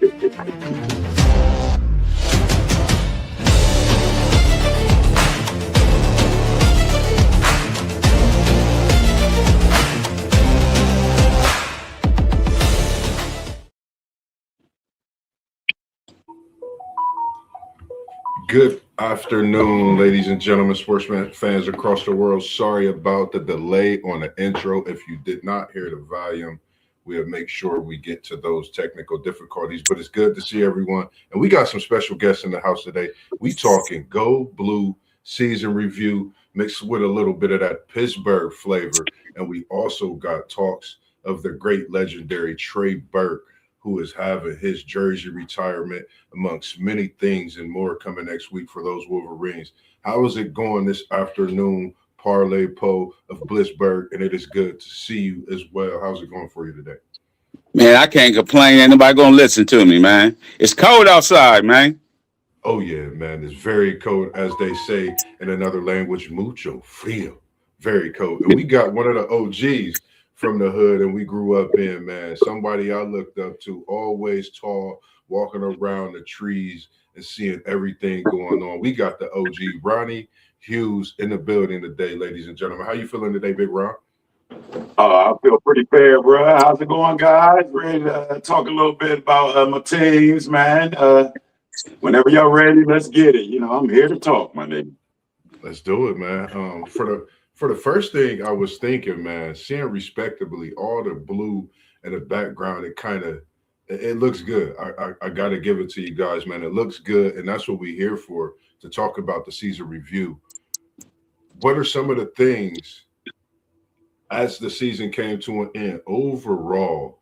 Good afternoon, ladies and gentlemen, sportsman fans across the world. Sorry about the delay on the intro. If you did not hear the volume, we'll make sure we get to those technical difficulties. But it's good to see everyone. And we got some special guests in the house today. We talking Go Blue season review mixed with a little bit of that Pittsburgh flavor. And we also got talks of the great legendary Trey Burke, who is having his jersey retirement, amongst many things and more coming next week for those Wolverines. How is it going this afternoon, ParlayPo of Blissburg? And it is good to see you as well. How's it going for you today? Man, I can't complain. Ain't nobody gonna listen to me, man. It's cold outside, man. Oh, yeah, man. It's very cold, as they say in another language, mucho frío. Very cold. And we got one of the OGs from the hood and we grew up in, man. Somebody I looked up to, always tall, walking around the trees and seeing everything going on. We got the OG, Ronnie Hughes, in the building today, ladies and gentlemen. How you feeling today, Big Ron? I feel pretty fair, bro. How's it going, guys? Ready to talk a little bit about my teams, man. Whenever y'all ready, let's get it. You know, I'm here to talk, my nigga. Let's do it, man. For the first thing I was thinking, man, seeing respectably all the blue in the background, it looks good. I got to give it to you guys, man. It looks good, and that's what we're here for, to talk about the season review. What are some of the things as the season came to an end overall?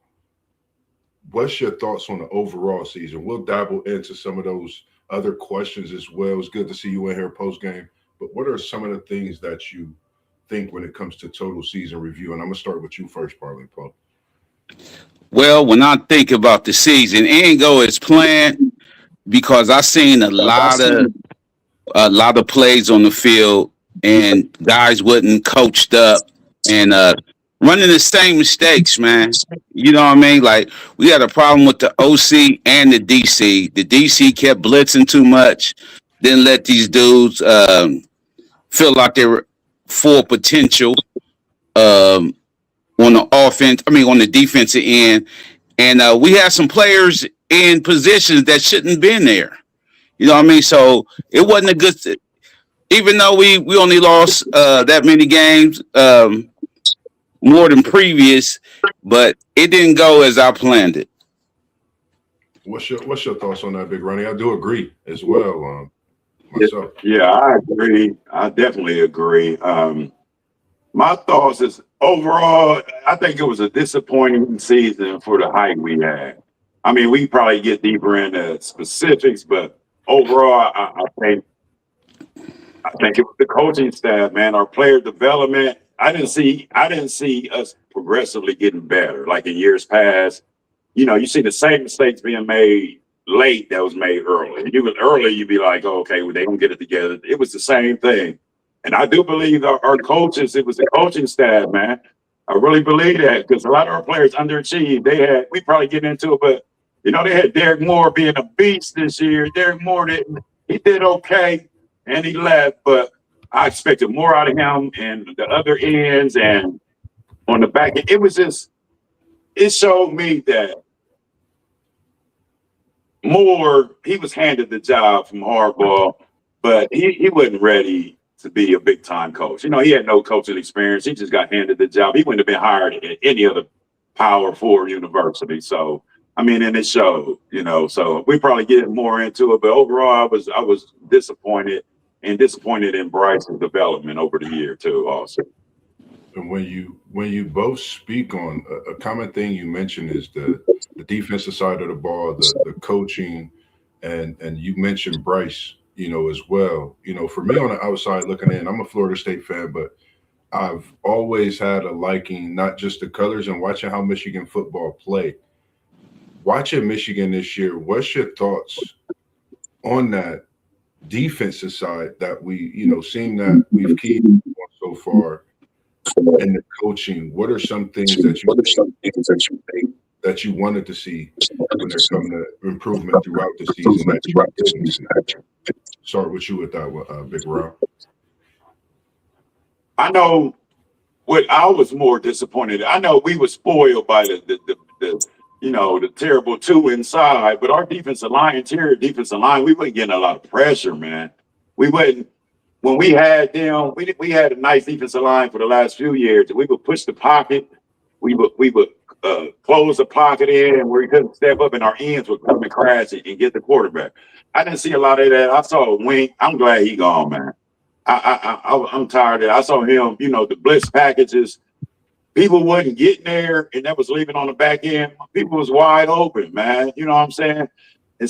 What's your thoughts on the overall season? We'll dabble into some of those other questions as well. It's good to see you in here post-game, but what are some of the things that you think when it comes to total season review? And I'm gonna start with you first, ParlayPo. Well, when I think about the season, it ain't go as planned because I seen a lot of plays on the field and guys wasn't coached up and running the same mistakes, man. You know what I mean? Like, we had a problem with the OC and the DC. The DC kept blitzing too much, didn't let these dudes feel like they were full potential on the offense. I mean, on the defensive end, and we had some players in positions that shouldn't been there. You know what I mean? So it wasn't a good. Even though we only lost that many games, more than previous, but it didn't go as I planned it. What's your thoughts on that, Big Ronnie? I do agree as well. Myself. Yeah, I agree. I definitely agree. My thoughts is overall, I think it was a disappointing season for the hype we had. I mean, we probably get deeper into specifics, but overall, I think it was the coaching staff, man. Our player development. I didn't see us progressively getting better like in years past. You know, you see the same mistakes being made late that was made early. You'd be like, oh, okay, well, they don't get it together. It was the same thing. And I do believe our coaches, it was the coaching staff, man. I really believe that because a lot of our players underachieved. We probably get into it, but, you know, they had Derek Moore being a beast this year. Derek Moore, he did okay, and he left, but I expected more out of him and the other ends and on the back end. It showed me that Moore, he was handed the job from Harbaugh, but he wasn't ready to be a big-time coach. You know, he had no coaching experience. He just got handed the job. He wouldn't have been hired at any other Power 4 university. So, I mean, and it showed, you know. So we probably get more into it. But overall, I was disappointed in Bryce's development over the year, too, also. And when you both speak on a common thing you mentioned is the defensive side of the ball, the coaching, and you mentioned Bryce, you know, as well. You know, for me on the outside looking in, I'm a Florida State fan, but I've always had a liking, not just the colors and watching how Michigan football play. Watching Michigan this year, what's your thoughts on that defensive side that we, you know, seeing that we've keyed on so far? And the coaching, what are some things that you think that you wanted to see when it comes to improvement throughout the season that you didn't see? Start with you with that, Big Rob. I know what I was more disappointed. I know we were spoiled by the terrible two inside, but our interior defensive line, we weren't getting a lot of pressure, man. We wouldn't. When we had them, we had a nice defensive line for the last few years. We would push the pocket. We would close the pocket in, and where we couldn't step up, and our ends would come and crash it and get the quarterback. I didn't see a lot of that. I saw a Wink. I'm glad he gone, man. I'm tired of it. I saw him, the blitz packages. People wasn't getting there, and that was leaving on the back end. People was wide open, man. You know what I'm saying? It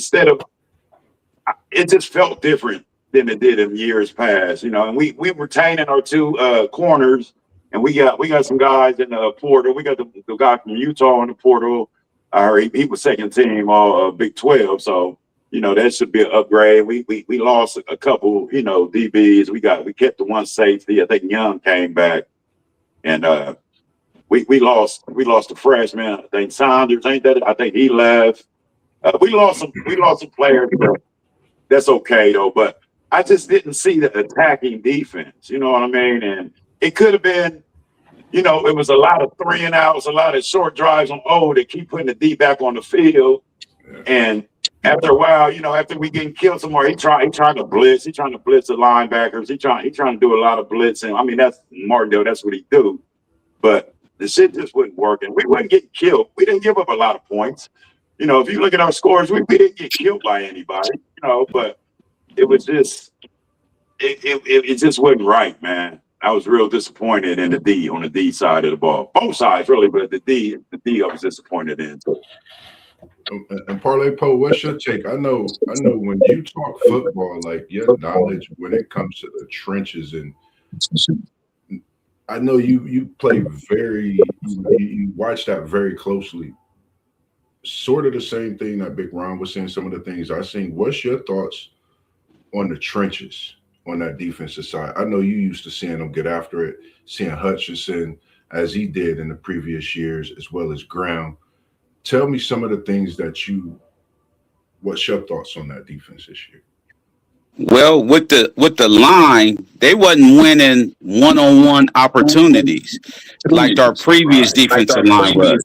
just felt different than it did in years past, and we retaining our two corners, and we got some guys in the portal. We got the guy from Utah in the portal. I heard he was second team all Big 12, so that should be an upgrade. We lost a couple, DBs. We kept the one safety. I think Young came back, and we lost the freshman. I think Saunders I think he left. We lost some players. That's okay though, but I just didn't see the attacking defense. You know what I mean? And it could have been, it was a lot of 3 and outs, a lot of short drives on O that keep putting the D back on the field. And after a while, after we getting killed some more, he trying to blitz. He trying to blitz the linebackers. He trying to do a lot of blitzing. I mean, that's Martindale. That's what he do. But the shit just wasn't working. We wasn't getting killed. We didn't give up a lot of points. If you look at our scores, we didn't get killed by anybody. But it was just it just wasn't right, man. I was real disappointed in the D on the D side of the ball. Both sides really, but the D I was disappointed in. And ParlayPo, what's your take? I know when you talk football, like your knowledge when it comes to the trenches, and I know you play you watch that very closely. Sort of the same thing that Big Ron was saying, some of the things I seen. What's your thoughts on the trenches on that defensive side? I know you used to seeing them get after it, seeing Hutchinson as he did in the previous years, as well as Graham. Tell me some of the things what's your thoughts on that defense this year? Well, with the line, they wasn't winning one-on-one opportunities like our previous defensive line was.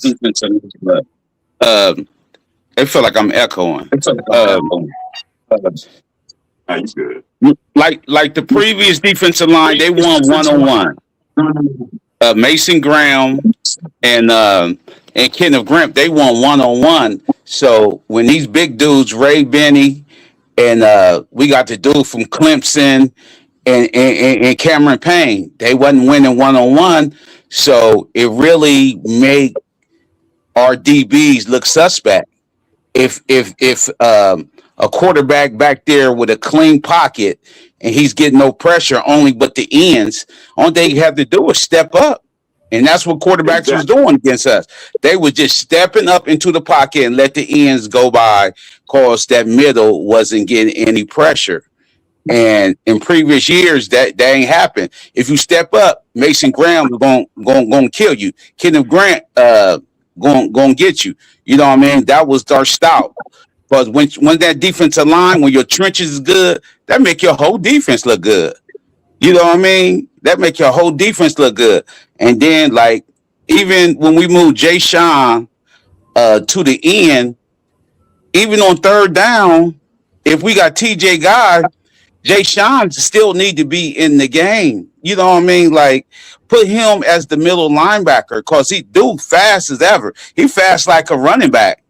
It felt like I'm echoing. That's good. Like the previous defensive line, they won one-on-one. Mason Graham and Kenneth Grimp, they won one-on-one. So when these big dudes, Ray Benny, and we got the dude from Clemson and Cameron Payne, they wasn't winning one-on-one. So it really made our DBs look suspect. If a quarterback back there with a clean pocket and he's getting no pressure only but the ends, only thing you have to do is step up. And that's what quarterbacks was doing against us. They were just stepping up into the pocket and let the ends go by because that middle wasn't getting any pressure. And in previous years, that ain't happened. If you step up, Mason Graham is going to kill you. Kenneth Grant going to get you. You know what I mean? That was our style. But when that defensive line, when your trenches is good, that make your whole defense look good. You know what I mean? That make your whole defense look good. And then, like, even when we moved Jay Sean to the end, even on third down, if we got TJ Guy, Jay Sean still need to be in the game. You know what I mean? Like, put him as the middle linebacker because he do fast as ever. He fast like a running back.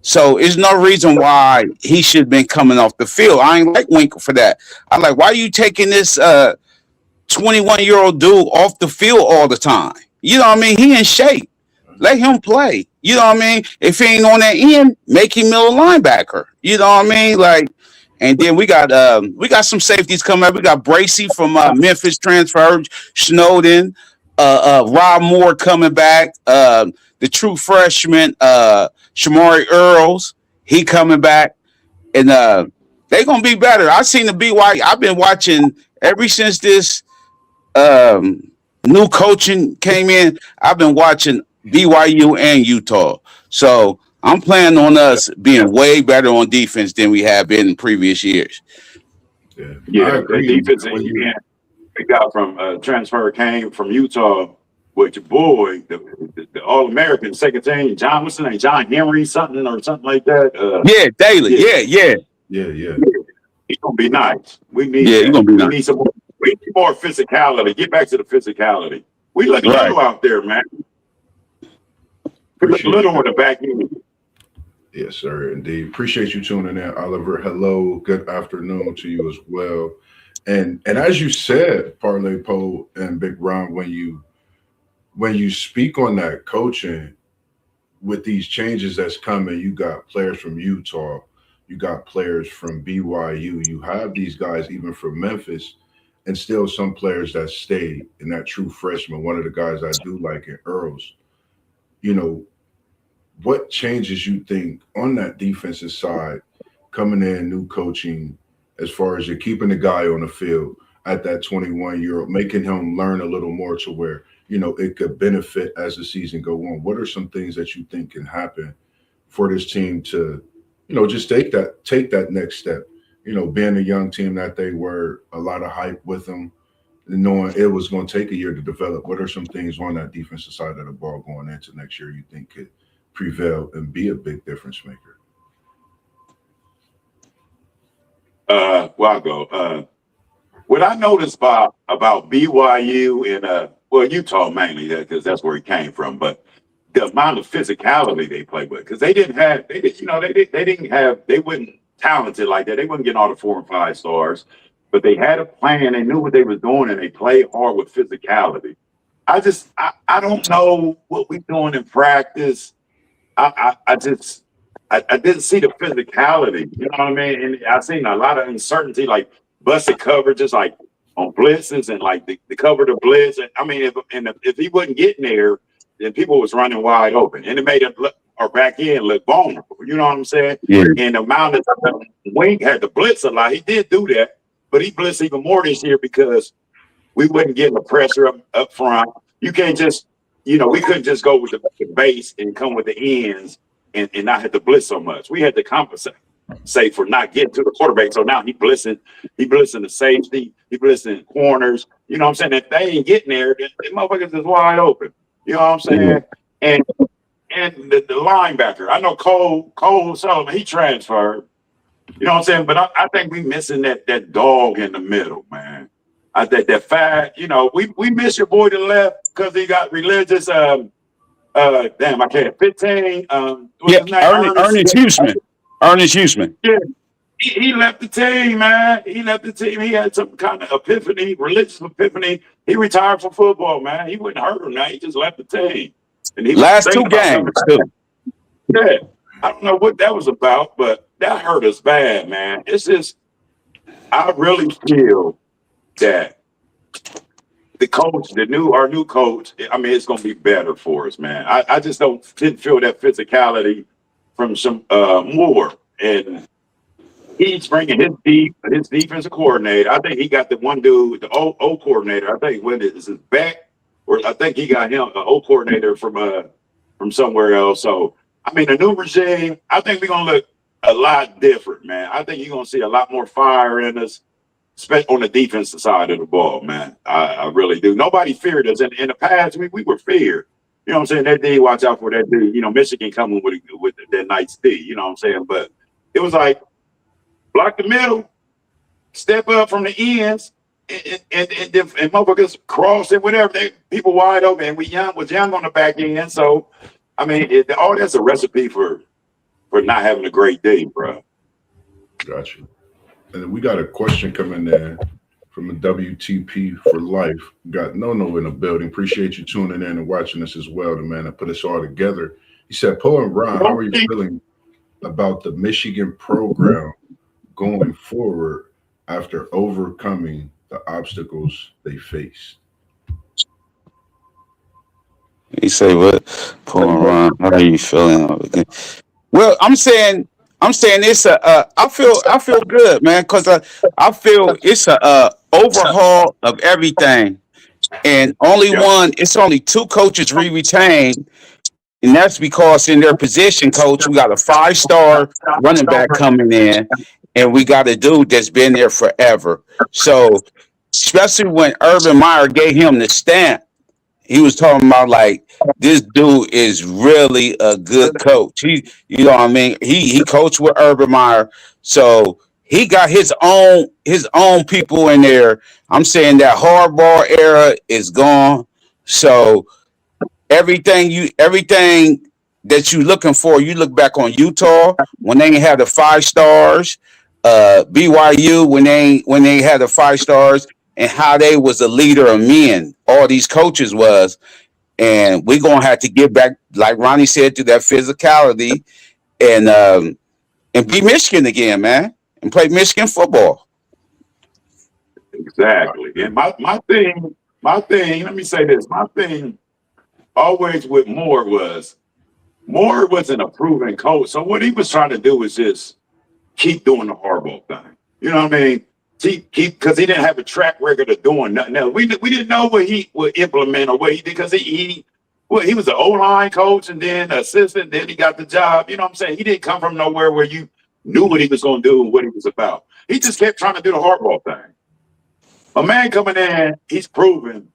So there's no reason why he should have been coming off the field. I ain't like Winkle for that. I'm like, why are you taking this 21-year-old dude off the field all the time? You know what I mean? He in shape. Let him play. You know what I mean? If he ain't on that end, make him middle linebacker. You know what I mean? Like, and then we got some safeties coming up. We got Bracey from Memphis transferred, Snowden, Rob Moore coming back, the true freshman, Shamari Earls, he coming back, and they gonna be better. I seen the BYU. I've been watching ever since this new coaching came in. I've been watching BYU and Utah. So I'm planning on us being way better on defense than we have been in previous years. Yeah, I Yeah, the agree. defense When you, we got from transfer came from Utah with your boy, the All American second team, John, what's his name? John Henry, something like that. Yeah, daily. Yeah, Yeah. yeah. he's gonna be nice. We need Yeah, you're that. gonna be We nice. need some more. We need more physicality. Get back to the physicality. We look Right. little out there, man. We look Appreciate little you. on the back end. Yes, sir. Indeed. Appreciate you tuning in, Oliver. Hello. Good afternoon to you as well. And as you said, ParlayPo and Big Ron, when you speak on that coaching with these changes that's coming, you got players from Utah, you got players from BYU, you have these guys even from Memphis, and still some players that stayed in that true freshman. One of the guys I do like in Earls, you know, what changes you think on that defensive side coming in, new coaching, as far as you're keeping the guy on the field at that 21-year-old, making him learn a little more to where, it could benefit as the season go on? What are some things that you think can happen for this team to, just take that next step? Being a young team that they were, a lot of hype with them, and knowing it was going to take a year to develop. What are some things on that defensive side of the ball going into next year you think could prevail and be a big difference maker? Well, I'll go. What I noticed about BYU and Utah mainly, because that's where he came from, but the amount of physicality they play with, because they weren't talented like that. They wouldn't get all the 4 and 5 stars, but they had a plan. They knew what they were doing, and they played hard with physicality. I don't know what we're doing in practice. I didn't see the physicality. You know what I mean? And I seen a lot of uncertainty, like busted coverages, like on blitzes and like the cover the blitz. And I mean, if he wasn't getting there, then people was running wide open, and it made it look, or back end look vulnerable. You know what I'm saying? Yeah. And the amount of time Wink had to blitz a lot. He did do that, but he blitzed even more this year because we wasn't getting the pressure up front. You can't just, we couldn't just go with the base and come with the ends and not have to blitz so much. We had to compensate, say, for not getting to the quarterback. So now he blitzing the safety, he blitzing corners. You know what I'm saying? If they ain't getting there, then the motherfuckers is wide open. You know what I'm saying? And the linebacker, I know Cole Sullivan, he transferred. You know what I'm saying? But I think we missing that dog in the middle, man. I think that fact, we miss your boy to the left because he got religious. Damn, I can't. 15. What's his name? Ernest Huseman. Yeah, he left the team, man. He left the team. He had some kind of epiphany, religious epiphany. He retired from football, man. He wouldn't hurt him now. He just left the team. And he Last 2 games, too. Yeah, I don't know what that was about, but that hurt us bad, man. It's just, I really feel that the coach, our new coach, I mean, it's going to be better for us, man. I just didn't feel that physicality from some Moore, and he's bringing his defensive coordinator. I think he got the one dude, the O coordinator. I think is his back, or I think he got him an O coordinator from somewhere else. So I mean, the new regime, I think we're gonna look a lot different, man. I think you're gonna see a lot more fire in us, especially on the defensive side of the ball, man. I really do. Nobody feared us. In the past, we were feared. You know what I'm saying? That D, watch out for that D. Michigan coming with that nice D. You know what I'm saying? But it was like, block the middle, step up from the ends, and motherfuckers cross and whatever. People wide open, and was young on the back end. So, I mean, all that's a recipe for not having a great day, bro. Gotcha. And then we got a question coming in from a WTP for life. We got No in the building. Appreciate you tuning in and watching us as well, the man that put us all together. He said, Poe and Ron, how are you feeling about the Michigan program going forward after overcoming the obstacles they faced? He say what? Poe and Ron, how are you feeling? Well, I'm saying it's I feel good, man, because I feel it's a overhaul of everything, and it's only 2 coaches we retained, And that's because in their position, coach, we got a 5-star running back coming in, and we got a dude that's been there forever. So, especially when Urban Meyer gave him the stamp, he was talking about like this dude is really a good coach. You know what I mean? He coached with Urban Meyer, so he got his own people in there. I'm saying that hardball era is gone. So everything that you looking for, you look back on Utah when they had the 5 stars, BYU when they had the 5 stars, and how they was a leader of men. All these coaches was, and we're gonna have to get back, like Ronnie said, to that physicality and be Michigan again, man, and play Michigan football. Exactly. And my thing, let me say this. My thing always with Moore wasn't a proven coach. So what he was trying to do was just keep doing the Harbaugh thing. You know what I mean? Keep because he didn't have a track record of doing nothing else. We didn't know what he would implement or what he did because he was an O-line coach and then assistant, then he got the job. You know what I'm saying? He didn't come from nowhere where you knew what he was going to do and what he was about. He just kept trying to do the Harbaugh thing. A man coming in, he's proven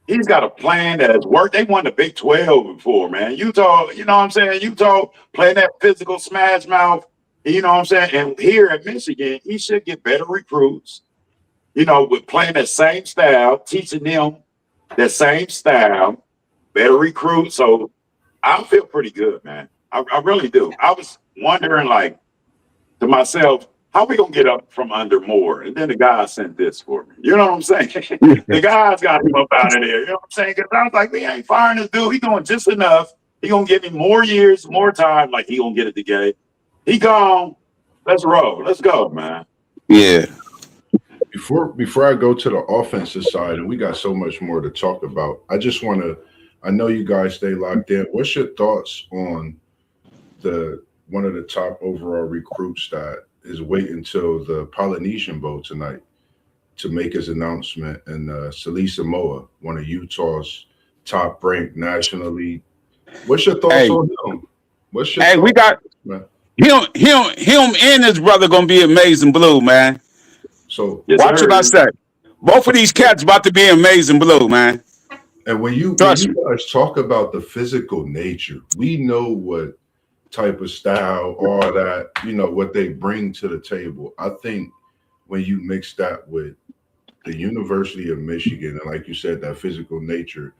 he's got a plan that has worked. They won the Big 12 before, man. Utah, you know what I'm saying? Utah playing that physical smash mouth, you know what I'm saying? And here at Michigan, he should get better recruits, you know, with playing that same style, teaching them that same style, better recruits. So I feel pretty good, man. I really do. I was wondering, like, to myself, how we gonna get up from under Moore? And then the guy sent this for me. You know what I'm saying? The guys got him up out of there. You know what I'm saying? Because I was like, we ain't firing this dude. He doing just enough. He gonna give me more years, more time. Like he gonna get it together. He gone. Let's roll. Let's go, man. Yeah. Before I go to the offensive side, and we got so much more to talk about, I just want to. I know you guys stay locked in. What's your thoughts on one of the top overall recruits that is waiting until the Polynesian Bowl tonight to make his announcement, and Salisa Moa, one of Utah's top ranked nationally. What's your thoughts on him? We got man? him and his brother gonna be amazing blue, man. So yes, watch what I say. Both of these cats about to be amazing blue, man. And when you guys talk about the physical nature, we know what type of style, all that, you know, what they bring to the table. I think when you mix that with the University of Michigan, and like you said, that physical nature,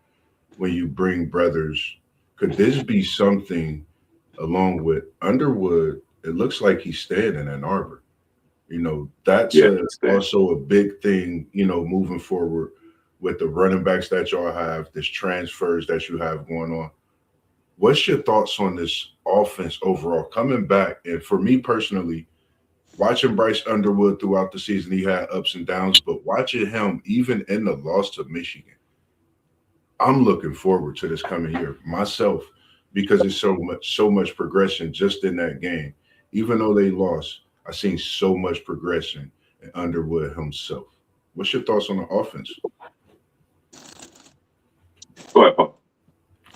when you bring brothers, could this be something along with Underwood? It looks like he's staying in Ann Arbor. You know, that's also a big thing, you know, moving forward with the running backs that y'all have, this transfers that you have going on. What's your thoughts on this offense overall coming back? And for me personally, watching Bryce Underwood throughout the season, he had ups and downs, but watching him even in the loss to Michigan, I'm looking forward to this coming year myself because it's so much progression just in that game. Even though they lost, I've seen so much progression in Underwood himself. What's your thoughts on the offense? Go ahead, Paul.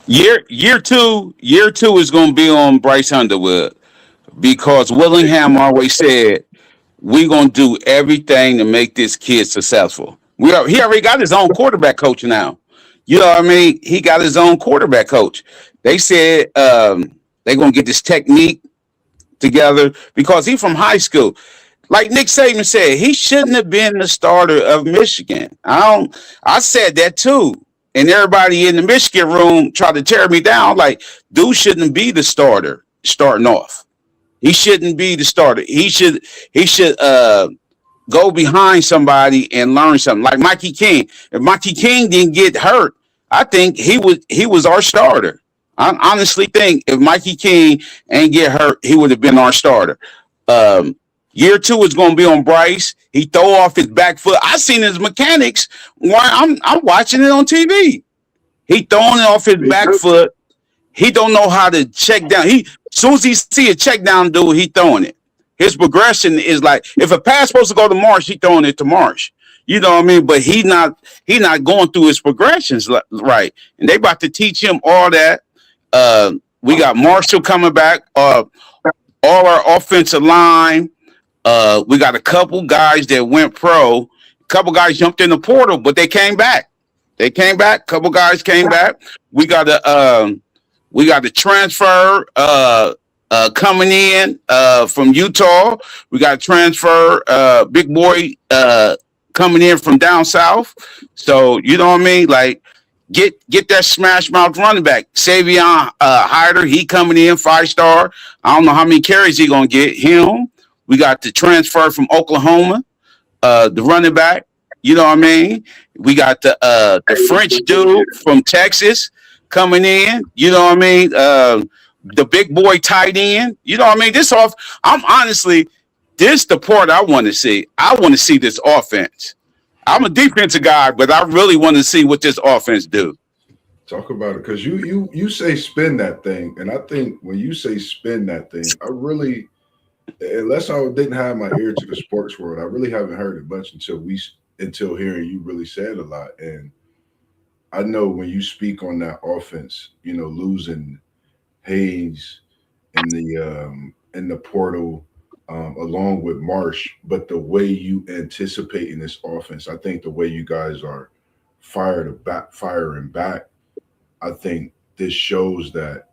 Year two is gonna be on Bryce Underwood because Willingham always said we're gonna do everything to make this kid successful. He already got his own quarterback coach now. You know what I mean? He got his own quarterback coach. They said they're gonna get this technique together because he's from high school. Like Nick Saban said, he shouldn't have been the starter of Michigan. I said that too. And everybody in the Michigan room tried to tear me down. Like, dude shouldn't be the starter starting off. He shouldn't be the starter. He should go behind somebody and learn something. Like Mikey King. If Mikey King didn't get hurt, I think he was our starter. I honestly think if Mikey King ain't get hurt, he would have been our starter. Year two is going to be on Bryce. He throw off his back foot. I seen his mechanics while I'm watching it on TV. He throwing it off his back foot. He don't know how to check down. As soon as he see a check down dude, he throwing it. His progression is like if a pass supposed to go to Marsh, he throwing it to Marsh. You know what I mean? But he not going through his progressions right. And they about to teach him all that. We got Marshall coming back. All our offensive line. We got a couple guys that went pro. A couple guys jumped in the portal, but they came back. Couple guys came back. We got a transfer coming in from Utah. We got a transfer big boy coming in from down south. So you know what I mean? Like get that smash mouth running back. Savion Hyder, he coming in 5-star. I don't know how many carries he gonna get. Him. We got the transfer from Oklahoma, the running back. You know what I mean? We got the French dude from Texas coming in. You know what I mean? The big boy tight end. You know what I mean? This the part I want to see. I want to see this offense. I'm a defensive guy, but I really want to see what this offense do. Talk about it, because you say spin that thing, and I think when you say spin that thing, I really, unless I didn't have my ear to the sports world, I really haven't heard it much until hearing you really say it a lot. And I know when you speak on that offense, you know, losing Hayes in the portal along with Marsh, but the way you anticipate in this offense, I think the way you guys are firing back, I think this shows that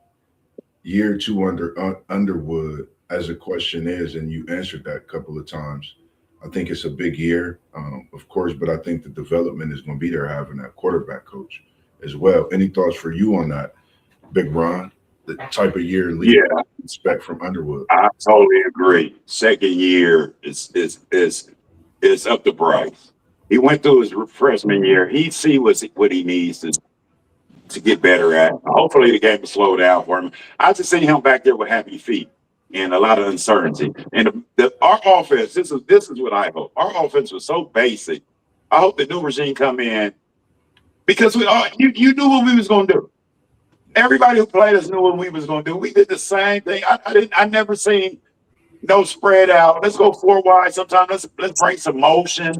year two under Underwood, as the question is, and you answered that a couple of times, I think it's a big year, of course, but I think the development is going to be there having that quarterback coach as well. Any thoughts for you on that, Big Ron? The type of year league expect from Underwood? I totally agree. Second year is up to Bryce. He went through his freshman year. He see what he needs to get better at. Hopefully the game will slow down for him. I just see him back there with happy feet and a lot of uncertainty. And our offense, this is what I hope. Our offense was so basic. I hope the new regime come in, because you knew what we was going to do. Everybody who played us knew what we was going to do. We did the same thing. I never seen no spread out. Let's go 4 wide. Sometimes let's bring some motion.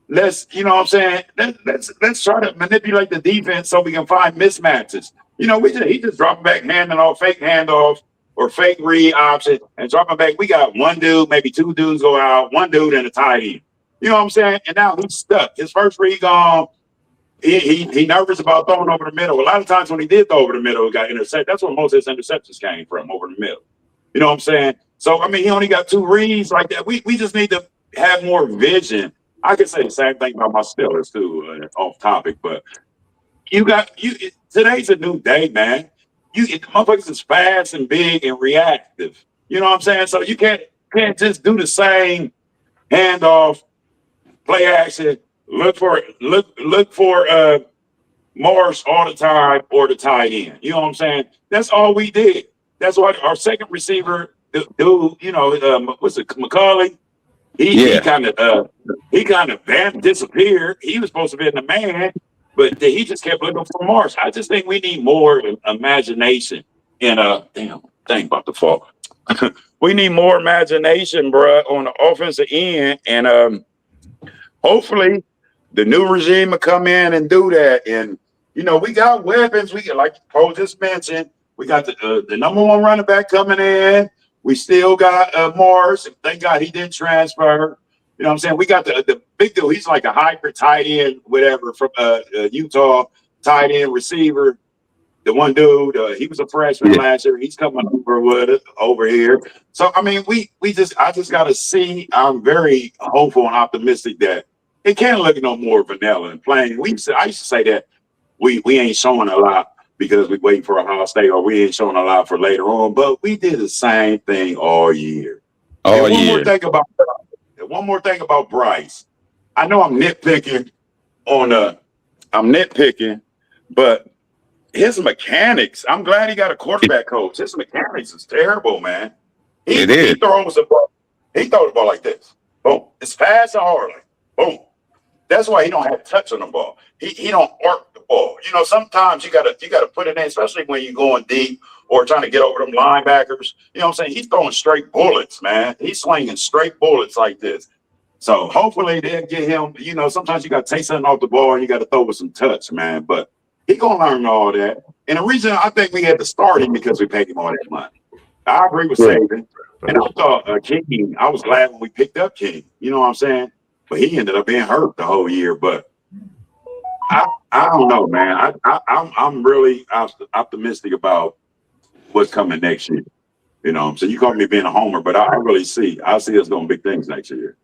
Let's, you know what I'm saying? Let's try to manipulate the defense so we can find mismatches. You know, he just dropping back, handing off, fake handoff or fake read option and dropping back. We got one dude, maybe 2 dudes go out, one dude and a tight end. You know what I'm saying? And now he's stuck. His first read gone. He nervous about throwing over the middle. A lot of times when he did throw over the middle, he got intercepted. That's where most of his interceptions came from, over the middle. You know what I'm saying? So, I mean, he only got 2 reads like that. We just need to have more vision. I could say the same thing about my Steelers, too, off topic. But today's a new day, man. The motherfuckers is fast and big and reactive. You know what I'm saying? So you can't just do the same handoff, play action, look for Morris all the time or the tight end. You know what I'm saying? That's all we did. That's why our second receiver, dude, you know, what's it, McCauley? He kind of disappeared. He was supposed to be in the man, but he just kept looking for Morris. I just think we need more imagination. And damn about the fall. We need more imagination, bro, on the offensive end, and hopefully the new regime will come in and do that. And you know, we got weapons. We got, like Poe just mentioned, we got the number 1 running back coming in. We still got Morris. Thank God he didn't transfer. You know what I'm saying? We got the big dude. He's like a hybrid tight end, whatever, from Utah, tight end receiver. The one dude, he was a freshman last year. He's coming over here. So, I mean, I just got to see. I'm very hopeful and optimistic that it can't look no more vanilla and plain. I used to say that we ain't showing a lot because we waiting for Ohio State, or we ain't showing a lot for later on. But we did the same thing all year. One more thing about Bryce. I know I'm nitpicking but his mechanics, I'm glad he got a quarterback coach. His mechanics is terrible, man. He throws the ball. He throws the ball like this. Boom. It's fast and hard. Like, boom. That's why he don't have touch on the ball. He don't arc the ball. You know, sometimes you gotta put it in, especially when you're going deep or trying to get over them linebackers. You know what I'm saying? He's throwing straight bullets, man. He's slinging straight bullets like this. So hopefully they'll get him. You know, sometimes you got to take something off the ball and you got to throw with some touch, man. But He gonna learn all that. And the reason I think we had to start him because we paid him all that money. I agree with Saban. And I thought King, I was glad when we picked up King. You know what I'm saying? But he ended up being hurt the whole year. But I don't know, man. I'm really optimistic about what's coming next year. You know, so you call me being a homer, but I see us doing big things next year.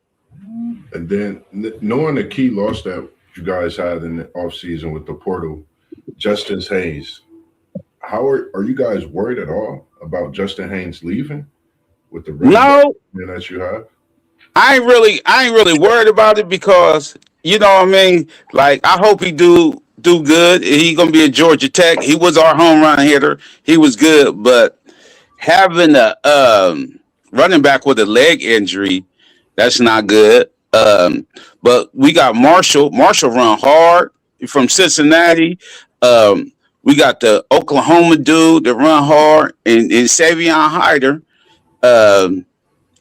And then knowing the key loss that you guys had in the offseason with the portal, Justice Hayes, how are you guys worried at all about Justin Hayes leaving with the no that you have? I ain't really worried about it because you know what I mean. Like I hope he do good. He gonna be at Georgia Tech. He was our home run hitter. He was good, but having a running back with a leg injury, that's not good. But we got Marshall. Marshall run hard from Cincinnati. We got the Oklahoma dude that run hard, and Savion Hyder.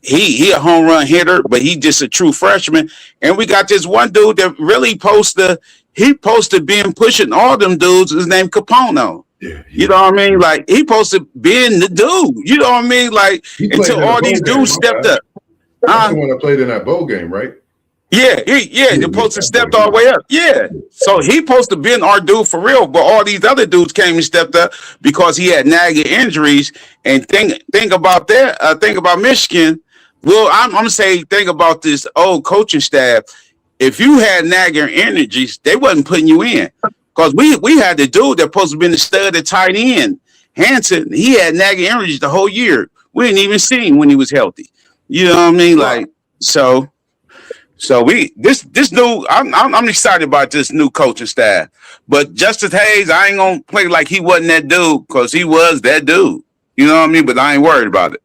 He a home run hitter, but he just a true freshman. And we got this one dude that really posted being pushing all them dudes. His name Capono. Yeah. You know what I mean? Like he posted being the dude. You know what I mean? Like until all these dudes stepped up. That's the one that played in that bowl game, right? Yeah, the poster stepped all the way up. Yeah. So he supposed to been our dude for real, but all these other dudes came and stepped up because he had nagging injuries. And think about that. Think about Michigan. Well, I'm gonna say think about this old coaching staff. If you had nagging injuries, they wasn't putting you in. Because we had the dude that supposed to be the stud at tight end. Hanson, he had nagging injuries the whole year. We didn't even see him when he was healthy. You know what I mean? Like so we this new I'm excited about this new coaching staff. But Justice Hayes, I ain't gonna play like he wasn't that dude because he was that dude. You know what I mean? But I ain't worried about it.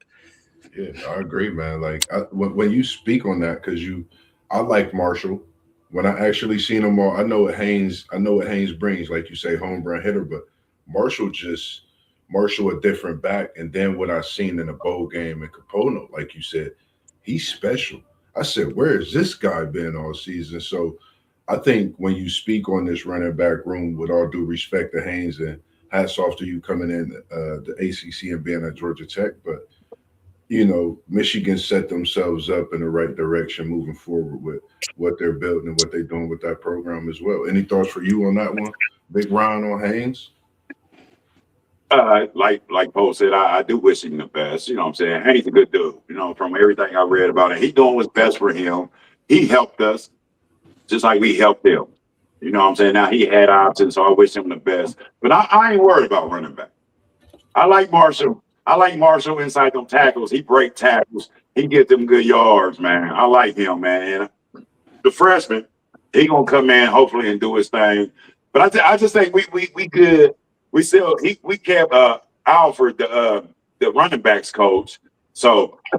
Yeah, I agree, man. Like when you speak on that, because I like Marshall. When I actually seen him all, I know what Haynes brings, like you say, home run hitter, but Marshall a different back. And then what I seen in the bowl game in Capono, like you said, he's special. I said, where has this guy been all season? So I think when you speak on this running back room, with all due respect to Haynes, and hats off to you coming in the ACC and being at Georgia Tech, but you know, Michigan set themselves up in the right direction moving forward with what they're building and what they're doing with that program as well. Any thoughts for you on that one? Big round on Haynes? Like Poe said, I do wish him the best. You know what I'm saying? Haynes a good dude. You know, from everything I read about it, he doing what's best for him. He helped us just like we helped him. You know what I'm saying? Now he had options, so I wish him the best. But I ain't worried about running back. I like Marshall inside them tackles. He break tackles. He get them good yards, man. I like him, man. And the freshman, he gonna come in hopefully and do his thing. But I just think we good. We kept Alfred the running backs coach. So I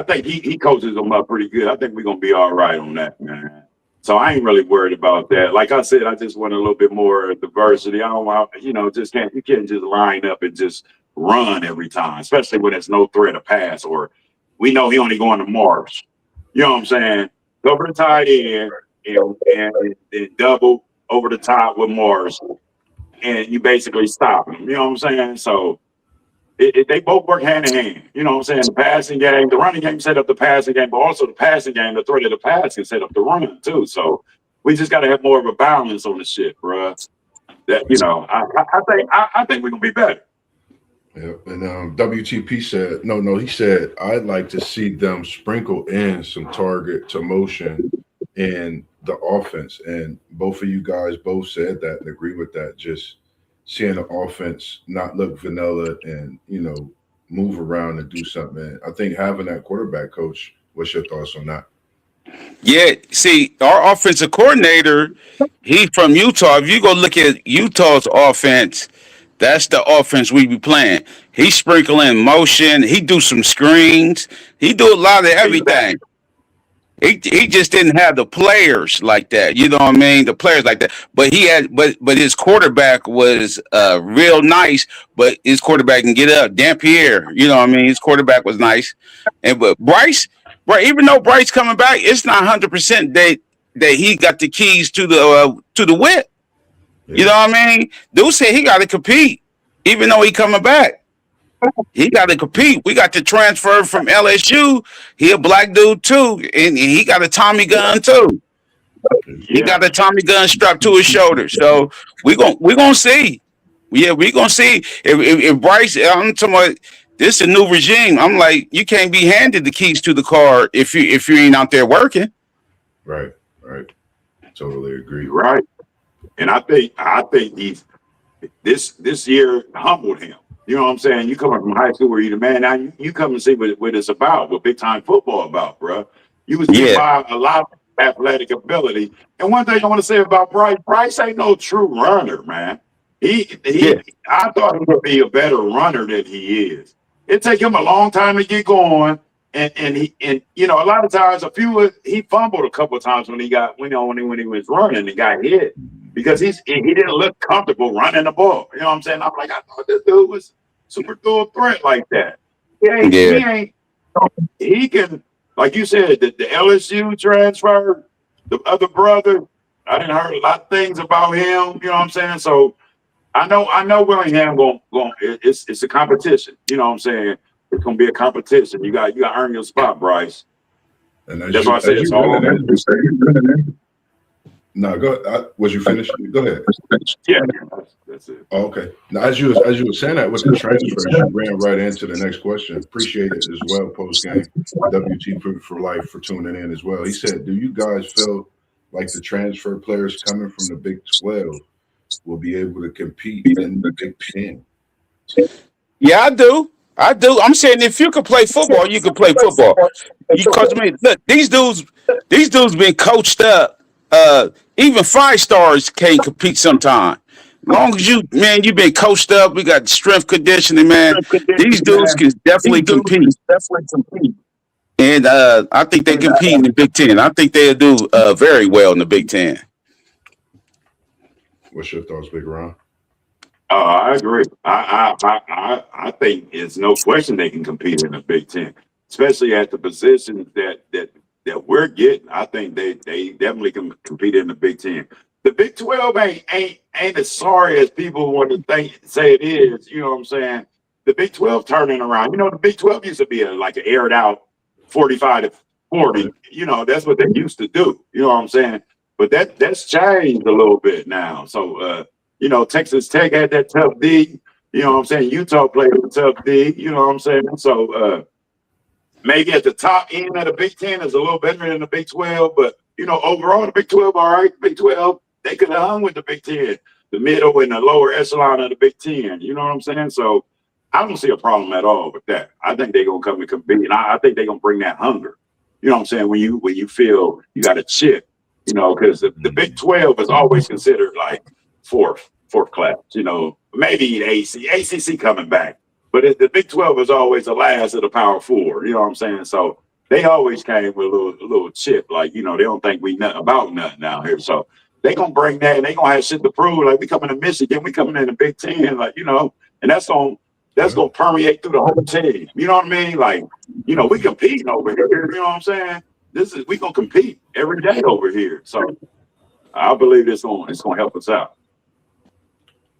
think he coaches them up pretty good. I think we're gonna be all right on that, man. So I ain't really worried about that. Like I said, I just want a little bit more diversity. I don't want, you can't just line up and just run every time, especially when there's no threat of pass, or we know he only going to Marsh. You know what I'm saying? Over the tight end and double over the top with Marsh, and you basically stop him. You know what I'm saying? So they both work hand in hand. You know what I'm saying? The passing game, the running game set up the passing game, but also the passing game, the threat of the pass can set up the run too. So we just got to have more of a balance on the shit, bro. That I think we're gonna be better. Yeah, and WTP said he said I'd like to see them sprinkle in some target to motion in the offense, and both of you guys both said that and agree with that. Just seeing the offense not look vanilla and move around and do something. I think having that quarterback coach. What's your thoughts on that? Yeah, see, our offensive coordinator, he from Utah. If you go look at Utah's offense, that's the offense we be playing. He sprinkle in motion. He do some screens. He do a lot of everything. He just didn't have the players like that. You know what I mean? The players like that. But he had, but his quarterback was real nice. But his quarterback can get up. Dampierre, you know what I mean? His quarterback was nice. But Bryce, even though Bryce coming back, it's not 100% that he got the keys to the whip. You know what I mean? Dude said he got to compete, even though he coming back. He got to compete. We got to transfer from LSU. He a black dude too, and he got a Tommy gun too. He got a Tommy gun strapped to his shoulder. So we gonna see. Yeah, we gonna see if Bryce. I'm talking about this is a new regime. I'm like, you can't be handed the keys to the car if you ain't out there working. Right. Totally agree. Right. And I think he's this year humbled him. You know what I'm saying? You coming from high school where you're the man. Now you come and see what it's about, what big time football about, bro. You was beat by a lot of athletic ability. And one thing I want to say about Bryce ain't no true runner, man. I thought he would be a better runner than he is. It take him a long time to get going. And you know, a lot of times he fumbled a couple of times when he was running and got hit because he didn't look comfortable running the ball. You know what I'm saying? I'm like, I thought this dude was super dual threat like that. He can, like you said, the LSU transfer, the other brother, I didn't heard a lot of things about him. You know what I'm saying? So I know Willingham it's a competition. You know what I'm saying? It's gonna be a competition. You got to earn your spot, Bryce. And that's why I said it's all. No, go. Was you finished? Go ahead. Yeah, that's it. Oh, okay. Now, as you were saying that with the transfers, you ran right into the next question. Appreciate it as well. Post game, WT for life for tuning in as well. He said, "Do you guys feel like the transfer players coming from the Big 12 will be able to compete in the Big 10?" Yeah, I do. I'm saying if you can play football, you can play football. Because I mean, look, these dudes been coached up. Even 5-stars can't compete sometimes. As long as you've been coached up, we got strength conditioning, man. These dudes can definitely compete. And I think they compete in the Big Ten. I think they'll do very well in the Big Ten. What's your thoughts, Big Ron? I agree. I think it's no question they can compete in the Big Ten, especially at the positions that we're getting. I think they definitely can compete in the Big Ten. The Big 12 ain't as sorry as people want to say it is. You know what I'm saying? The Big 12 turning around. You know, the Big 12 used to be like an aired out 45 to 40. You know, that's what they used to do. You know what I'm saying? But that's changed a little bit now. So you know, Texas Tech had that tough D. You know what I'm saying? Utah played with tough D. You know what I'm saying? So maybe at the top end of the Big Ten is a little better than the Big 12. But, you know, overall, the Big 12, all right. Big 12, they could have hung with the Big 10, the middle and the lower echelon of the Big 10. You know what I'm saying? So I don't see a problem at all with that. I think they're going to come and compete. And I think they're going to bring that hunger. You know what I'm saying? When you feel you got a chip, you know, because the Big 12 is always considered like fourth class, you know, maybe the ACC coming back, but the Big 12 is always the last of the Power Four. You know what I'm saying? So they always came with a little chip, like, you know, they don't think we about nothing out here. So they gonna bring that, and they gonna have shit to prove. Like, we coming to Michigan, we coming in the Big 10, like, you know, and that's gonna permeate through the whole team. You know what I mean? Like, you know, we competing over here. You know what I'm saying? We gonna compete every day over here. So I believe it's gonna help us out.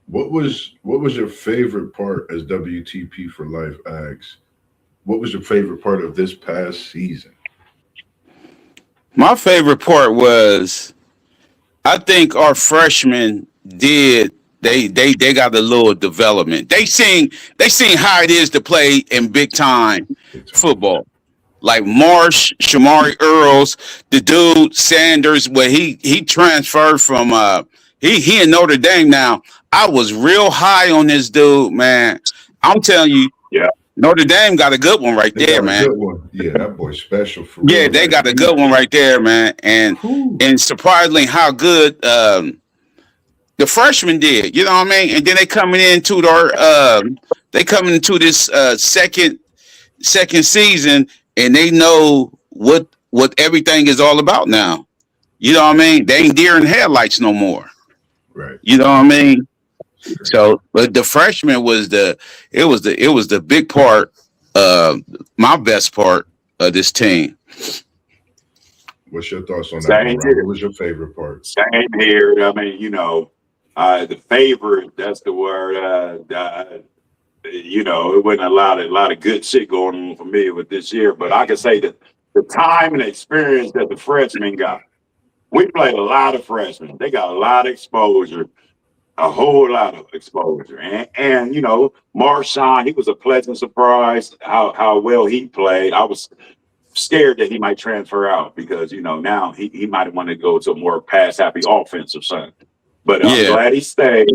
What was your favorite part, as WTP for life asks? What was your favorite part of this past season? My favorite part was, I think our freshmen did. They got a little development. They seen how it is to play in big time football. Like Marsh, Shamari Earls, the dude Sanders, where he transferred from he in Notre Dame now. I was real high on this dude, man. I'm telling you, yeah. Notre Dame got a good one right there, man. Good one. Yeah, that boy's special for real. Yeah, they got a good one right there, man. And surprisingly how good the freshmen did. You know what I mean? And then they coming into this second season, and they know what everything is all about now. You know what I mean? They ain't deer in headlights no more. Right. You know what I mean? So, but the freshman was the big part, my best part of this team. What's your thoughts on that? What was your favorite part? Same here. I mean, you know, The favorite, that's the word. It wasn't a lot of good shit going on for me with this year, but I can say that the time and experience that the freshmen got. We played a lot of freshmen. They got a lot of exposure, a whole lot of exposure. And Marshawn, he was a pleasant surprise how well he played. I was scared that he might transfer out because, now he might want to go to a more pass-happy offense or something. But I'm glad he stayed.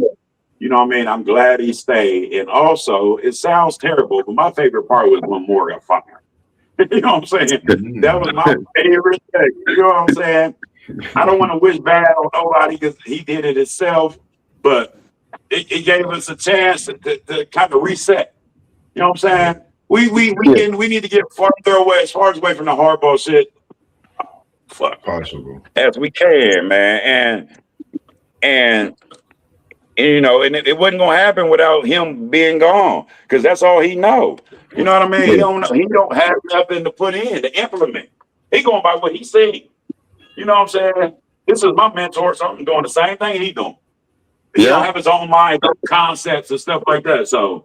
You know what I mean? I'm glad he stayed. And also, it sounds terrible, but my favorite part was when Moore got fired. You know what I'm saying? That was my favorite thing. You know what I'm saying? I don't want to wish bad on nobody because he did it himself, but it gave us a chance to kind of reset. You know what I'm saying? We need to get farther away, as far away from the hardball shit possible as we can, man. And it wasn't gonna happen without him being gone, because that's all he knows. You know what I mean? He don't have nothing to put in to implement. He going by what he said. You know what I'm saying? This is my mentor, so I'm doing the same thing he doing. He don't have his own mind, concepts and stuff like that. So,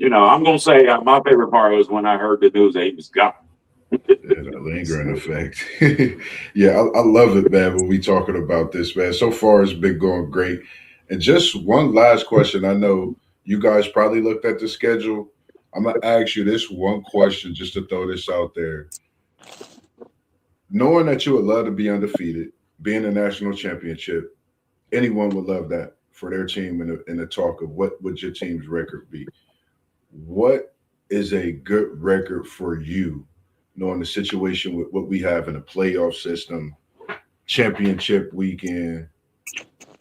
I'm gonna say my favorite part was when I heard the news that he was gone. The lingering effect. Yeah, I love it, man, when we talking about this, man. So far, it's been going great. And just one last question. I know you guys probably looked at the schedule. I'm going to ask you this one question just to throw this out there. Knowing that you would love to be undefeated, be in a national championship, anyone would love that for their team in the talk of what would your team's record be. What is a good record for you, knowing the situation with what we have in a playoff system, championship weekend?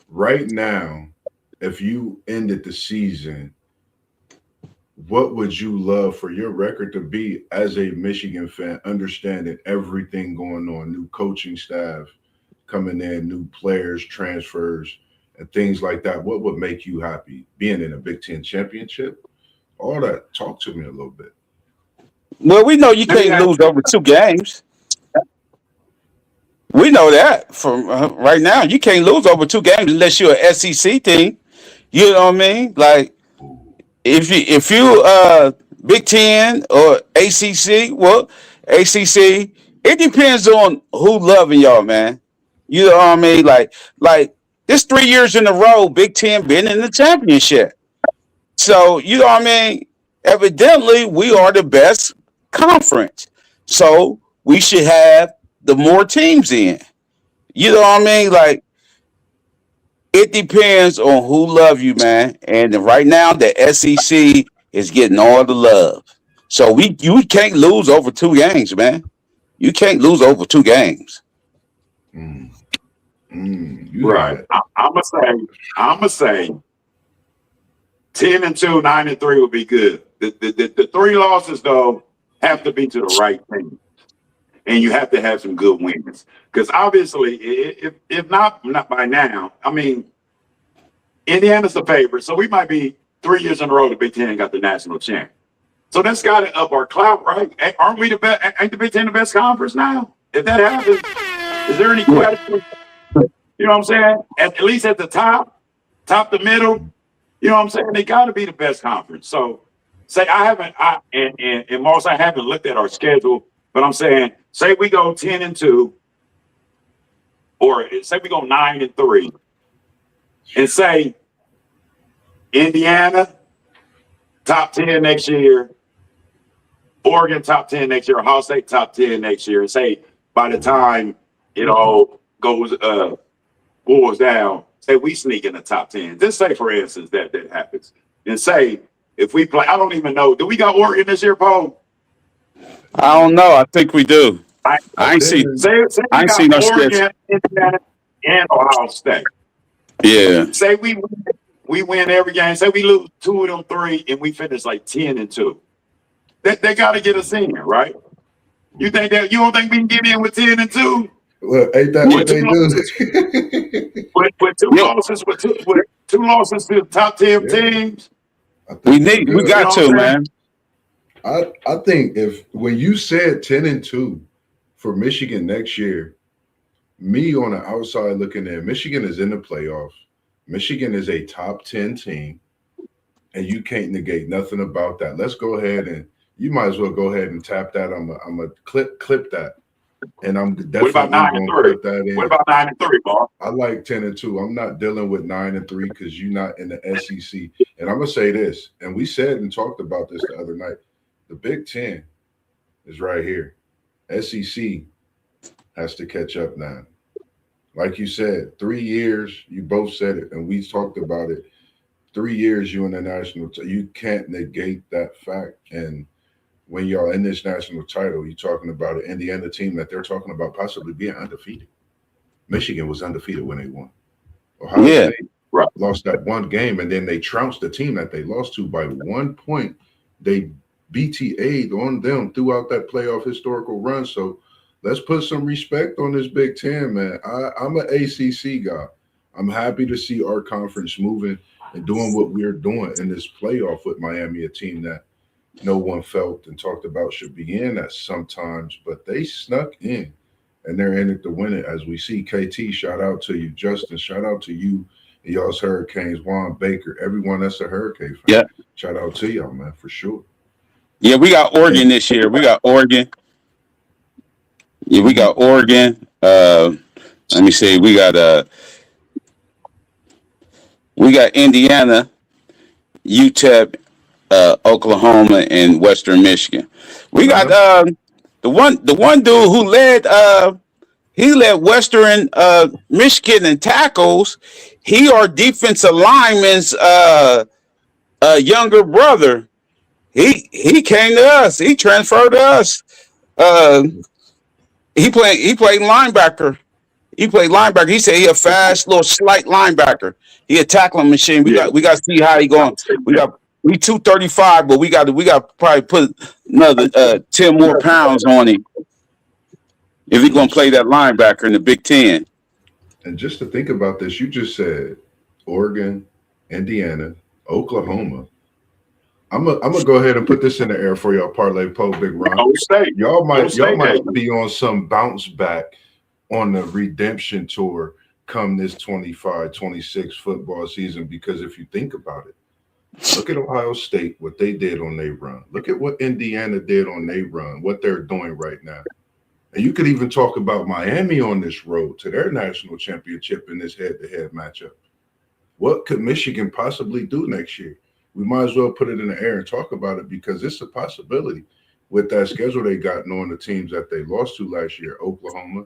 Right now, if you ended the season, what would you love for your record to be as a Michigan fan, understanding everything going on, new coaching staff coming in, new players, transfers, and things like that? What would make you happy? Being in a Big Ten championship? All that. Talk to me a little bit. Well, we know you can't lose over 2 games. We know that from right now. You can't lose over 2 games unless you're an SEC team. You know what I mean? Like if you Big Ten or ACC, well, ACC, it depends on who loving y'all, man. You know what I mean? Like this 3 years in a row, Big Ten been in the championship. So you know what I mean? Evidently, we are the best conference. So we should have the more teams in. You know what I mean? Like, it depends on who love you, man. And right now, the SEC is getting all the love. So you can't lose over 2 games, man. You can't lose over 2 games. Right. I'm gonna say 10-2, 9-3 would be good. The 3 losses though have to be to the right team. And you have to have some good wins, because obviously, if not by now, I mean, Indiana's the favorite, so we might be 3 years in a row the Big Ten got the national champ. So that's got to up our clout, right? Aren't we the best? Ain't the Big Ten the best conference now? If that happens, is there any question? You know what I'm saying? At least at the top to middle. You know what I'm saying? They got to be the best conference. So, say and Moss, I haven't looked at our schedule. But I'm saying, say we go 10-2, or say we go 9-3, and say Indiana top 10 next year, Oregon top 10 next year, Ohio State top 10 next year, and say by the time it all goes down, say we sneak in the top 10. Just say, for instance, that happens, and say if we play, I don't even know. Do we got Oregon this year, Paul? I don't know. I think we do. I ain't seen no schedule. Indiana, and Ohio State. Yeah. Say we win every game. Say we lose 2 of them 3, and we finish like 10-2. They got to get us in, right? You think that? You don't think we can get in with 10-2? Well, ain't that what they do? With 2 losses, with two losses to the top 10 teams. We got to, man. I think when you said 10-2 for Michigan next year, me on the outside looking in, Michigan is in the playoffs. Michigan is a top 10 team, and you can't negate nothing about that. Let's go ahead and you might as well go ahead and tap that. I'm a clip that. And I'm What about definitely 9 and going to 3? put that in. What about 9 and 3, Bob? I like 10 and 2. I'm not dealing with 9 and 3 because you're not in the SEC. And I'm gonna say this, and we said and talked about this the other night. The Big Ten is right here. SEC has to catch up now. Like you said, 3 years, you both said it, and we talked about it. 3 years you in the national, you can't negate that fact. And when y'all in this national title, you're talking about an Indiana team that they're talking about possibly being undefeated. Michigan was undefeated when they won. Ohio State lost that one game, and then they trounced the team that they lost to by 1 point. They BTA'd on them throughout that playoff historical run. So let's put some respect on this Big Ten, man. I'm an ACC guy. I'm happy to see our conference moving and doing what we're doing in this playoff with Miami, a team that no one felt and talked about should be in at sometimes, but they snuck in, and they're in it to win it. As we see, KT, shout out to you. Justin, shout out to you. Y'all's Hurricanes, Juan Baker, everyone that's a Hurricane fan. Yeah. Shout out to y'all, man, for sure. Yeah, we got Oregon this year. We got Oregon. Yeah, we got Oregon. Let me see. We got Indiana, UTEP, Oklahoma, and Western Michigan. We got the one dude who led Western Michigan in tackles. He our defensive lineman's younger brother. He came to us. He transferred to us. He played linebacker. He played linebacker. He said he a fast little slight linebacker. He a tackling machine. We got to see how he going. We 235, but we got to probably put another 10 more pounds on him if he's gonna play that linebacker in the Big Ten. And just to think about this, you just said Oregon, Indiana, Oklahoma. I'm gonna go ahead and put this in the air for y'all, ParlayPo, Big Ron. Y'all might be on some bounce back on the redemption tour come this 25-26 football season, because if you think about it, look at Ohio State, what they did on their run. Look at what Indiana did on their run, what they're doing right now. And you could even talk about Miami on this road to their national championship in this head-to-head matchup. What could Michigan possibly do next year? We might as well put it in the air and talk about it, because it's a possibility with that schedule they got, knowing the teams that they lost to last year, Oklahoma,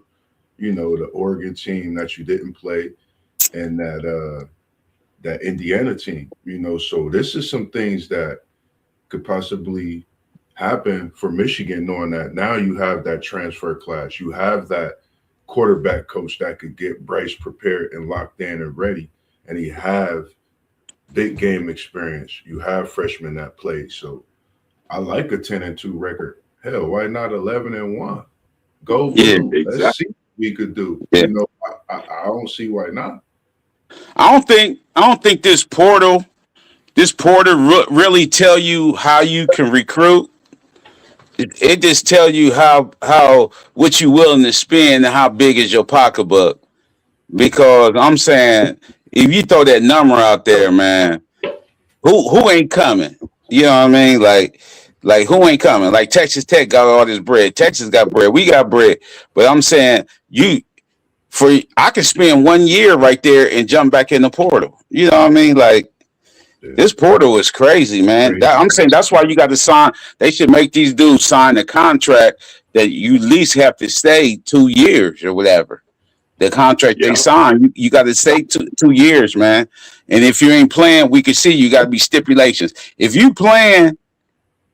the Oregon team that you didn't play, and that Indiana team, So this is some things that could possibly happen for Michigan, knowing that now you have that transfer class. You have that quarterback coach that could get Bryce prepared and locked in and ready, and he have big game experience. You have freshmen that play. So I like a 10-2 record. Hell, why not 11-1? Go blue. Exactly. Let's see what we could do. Yeah. I don't see why not. I don't think this portal really tell you how you can recruit. It just tell you how what you willing to spend and how big is your pocketbook. Because I'm saying, if you throw that number out there, man, who ain't coming? You know what I mean? Like who ain't coming? Like Texas Tech got all this bread. Texas got bread. We got bread. But I'm saying I can spend 1 year right there and jump back in the portal. You know what I mean? Like, this portal is crazy, man. I'm saying that's why you got to sign. They should make these dudes sign a contract that you at least have to stay 2 years or whatever. The contract they sign, you got to stay 2 years, man. And if you ain't playing, we can see you got to be stipulations. If you playing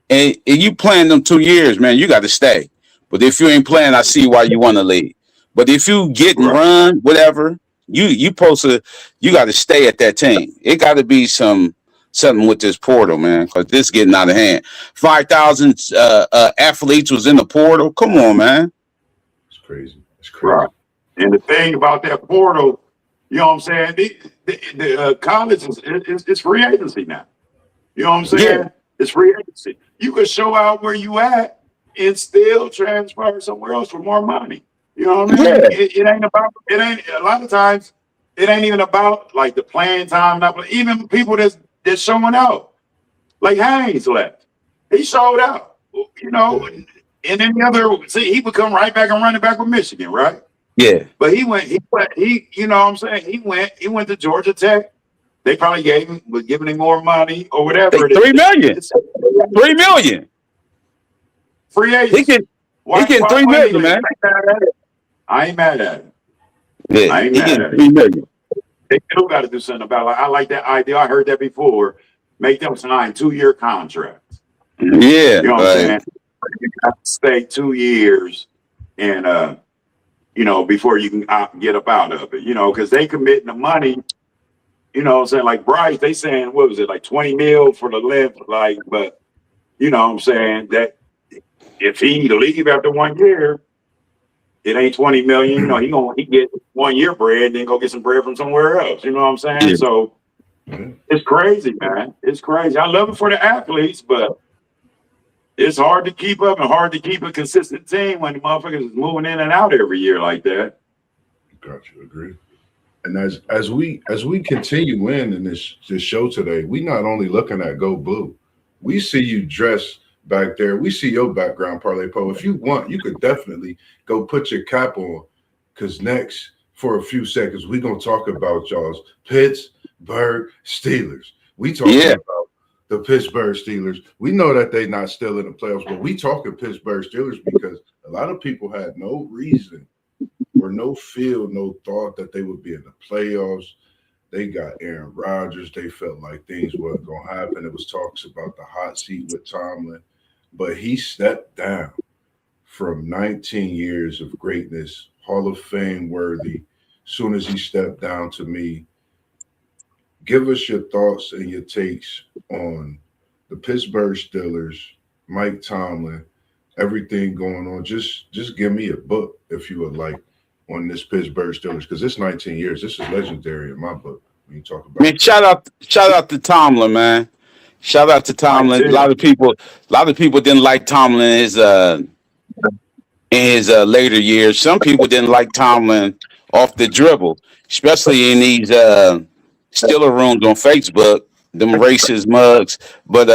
and you playing them 2 years, man, you got to stay. But if you ain't playing, I see why you want to leave. But if you get and run, whatever, you got to stay at that team. It got to be something with this portal, man, because this is getting out of hand. 5,000 athletes was in the portal. Come on, man. It's crazy. It's crazy. Right. And the thing about that portal, you know what I'm saying? The college is free agency now. You know what I'm saying? Yeah. It's free agency. You can show out where you at and still transfer somewhere else for more money. You know what I mean? Yeah. It ain't a lot of times It ain't even about like the playing time. Not even people that's showing out. Like Haynes left, he showed out. You know, and any other, see, he would come right back and run it back with Michigan, right? Yeah. But he went, you know what I'm saying? He went to Georgia Tech. They probably was giving him more money or whatever. $3 million. $3 million. Free agent. He can $3 million, man. I ain't mad at him. Yeah, I ain't he mad can at $3 him. million. They still got to do something about it. I like that idea. I heard that before. Make them sign 2-year contracts. Yeah. You know what I'm saying? You have to stay 2 years and you know, before you can get up out of it, you know, because they committing the money, you know what I'm saying? Like Bryce, they saying, what was it, like 20 mil for the length, like, but you know what I'm saying, that if he leave after 1 year, it ain't 20 million, you know, he get 1 year bread, then go get some bread from somewhere else, you know what I'm saying? Yeah. So it's crazy, man. It's crazy. I love it for the athletes, but it's hard to keep up and hard to keep a consistent team when the motherfuckers is moving in and out every year like that. Got you. Agree. And as we continue in this show today, we not only looking at Go Blue, we see you dressed back there. We see your background, ParlayPo. If you want, you could definitely go put your cap on, because next, for a few seconds, we're gonna talk about y'all's Pittsburgh Steelers. We talking about the Pittsburgh Steelers. We know that they're not still in the playoffs, but we talking Pittsburgh Steelers because a lot of people had no reason or no feel, no thought that they would be in the playoffs. They got Aaron Rodgers. They felt like things weren't going to happen. It was talks about the hot seat with Tomlin, but he stepped down from 19 years of greatness, Hall of Fame worthy. Soon as he stepped down, to me, give us your thoughts and your takes on the Pittsburgh Steelers, Mike Tomlin, everything going on. Just give me a book, if you would like, on this Pittsburgh Steelers, because it's 19 years. This is legendary in my book. When you talk about, man, shout out to Tomlin, man. Shout out to Tomlin. A lot of people didn't like Tomlin in his later years. Some people didn't like Tomlin off the dribble, especially in these Steeler rooms on Facebook, them racist mugs. But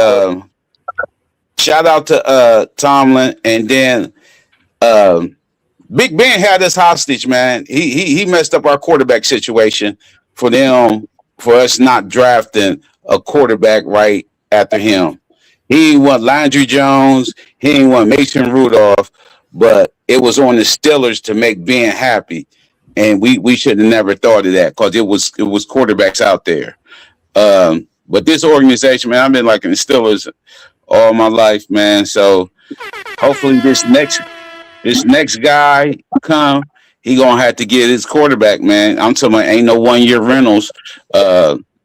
shout out to Tomlin, and then Big Ben had us hostage, man. He messed up our quarterback situation for us not drafting a quarterback right after him. He ain't want Landry Jones, he ain't want Mason Rudolph, but it was on the Steelers to make Ben happy. And we should have never thought of that, because it was quarterbacks out there. But this organization, man, I've been liking the Steelers all my life, man. So hopefully this next guy come, he gonna have to get his quarterback, man. I'm talking about ain't no 1 year rentals.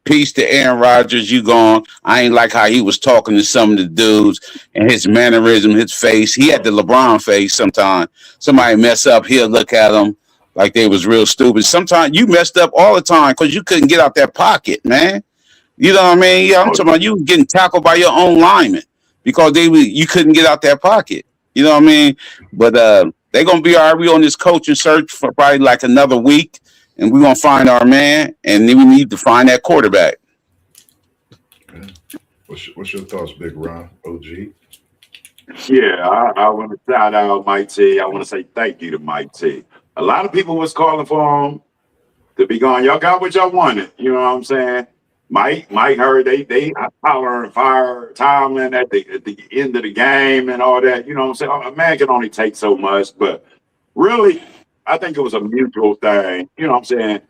Peace to Aaron Rodgers, you gone. I ain't like how he was talking to some of the dudes and his mannerism, his face. He had the LeBron face sometimes. Somebody mess up, he'll look at him like they was real stupid. Sometimes you messed up all the time because you couldn't get out that pocket, man. You know what I mean? Yeah, I'm talking about you getting tackled by your own lineman because you couldn't get out that pocket. You know what I mean? But they're going to be all right. We on this coaching search for probably like another week, and we're going to find our man, and then we need to find that quarterback. Okay. What's your thoughts, Big Ron, OG? Yeah, I want to shout out Mike T. I want to say thank you to Mike T. A lot of people was calling for him to be gone. Y'all got what y'all wanted. You know what I'm saying? Mike heard they holler and fire Tomlin at the end of the game and all that. You know what I'm saying? A man can only take so much, but really, I think it was a mutual thing. You know what I'm saying?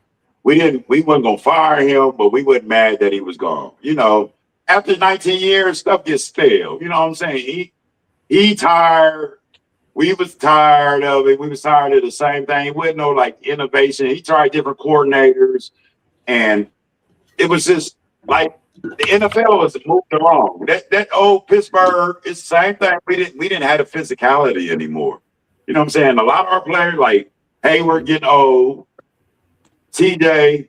We wasn't gonna fire him, but we wasn't mad that he was gone. You know, after 19 years, stuff gets stale. You know what I'm saying? He tired. We was tired of it. We was tired of the same thing. It wasn't no like innovation. He tried different coordinators, and it was just like the NFL was moved along. That old Pittsburgh, it's the same thing. We didn't have the physicality anymore. You know what I'm saying? A lot of our players, like Hayward, getting old. TJ,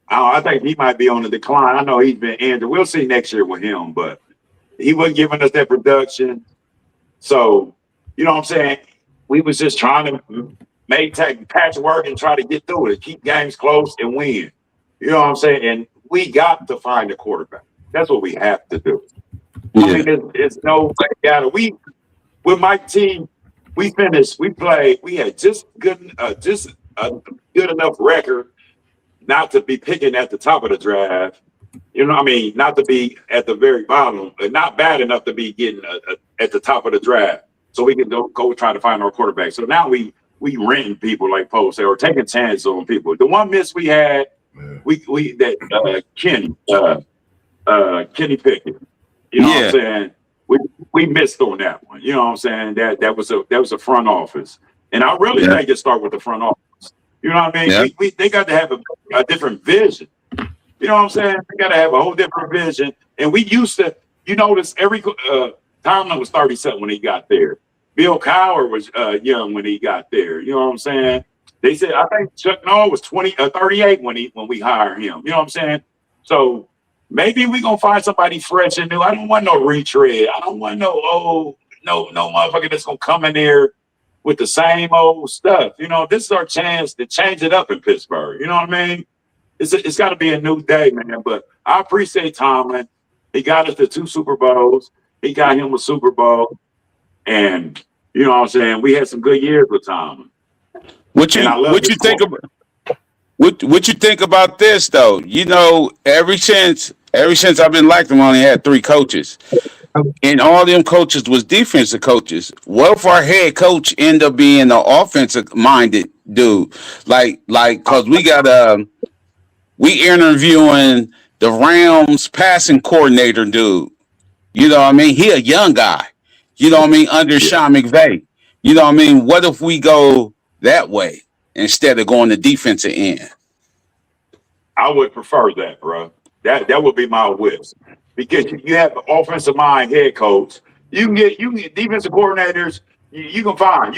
I think he might be on the decline. I know he's been injured. We'll see next year with him, but he wasn't giving us that production. So, you know what I'm saying? We was just trying to make patchwork and try to get through it, keep games close and win. You know what I'm saying? And we got to find a quarterback. That's what we have to do. Yeah. I mean, it's no we with my team, we had just a good enough record not to be picking at the top of the draft. You know what I mean? Not to be at the very bottom, but not bad enough to be getting at the top of the draft. So we can go try to find our quarterback. So now we renting people like Poe said, or taking chances on people. The one miss we had, Kenny Pickett. You know what I'm saying? We missed on that one. You know what I'm saying? That was a front office. And I really think it started with the front office. You know what I mean? Yeah. They got to have a different vision. You know what I'm saying? They got to have a whole different vision. And we used to, you notice every Tomlin was 37 when he got there. Bill Cowher was young when he got there. You know what I'm saying? They said, I think Chuck Noll was 38 when we hired him. You know what I'm saying? So maybe we're going to find somebody fresh and new. I don't want no retread. I don't want no motherfucker that's going to come in there with the same old stuff. You know, this is our chance to change it up in Pittsburgh. You know what I mean? It's got to be a new day, man. But I appreciate Tomlin. He got us to 2 Super Bowls. He got him a Super Bowl. And, you know what I'm saying? We had some good years with Tomlin. What you think about this though? You know, ever since I've been like them, I only had 3 coaches. And all them coaches was defensive coaches. What if our head coach end up being an offensive minded dude? Like, cause we interviewing the Rams passing coordinator dude. You know what I mean? He a young guy. You know what I mean? Under Sean McVay. You know what I mean? What if we go that way instead of going the defensive end? I would prefer that, bro. That would be my wish. Because you have an offensive mind head coach. You can get defensive coordinators. You can find,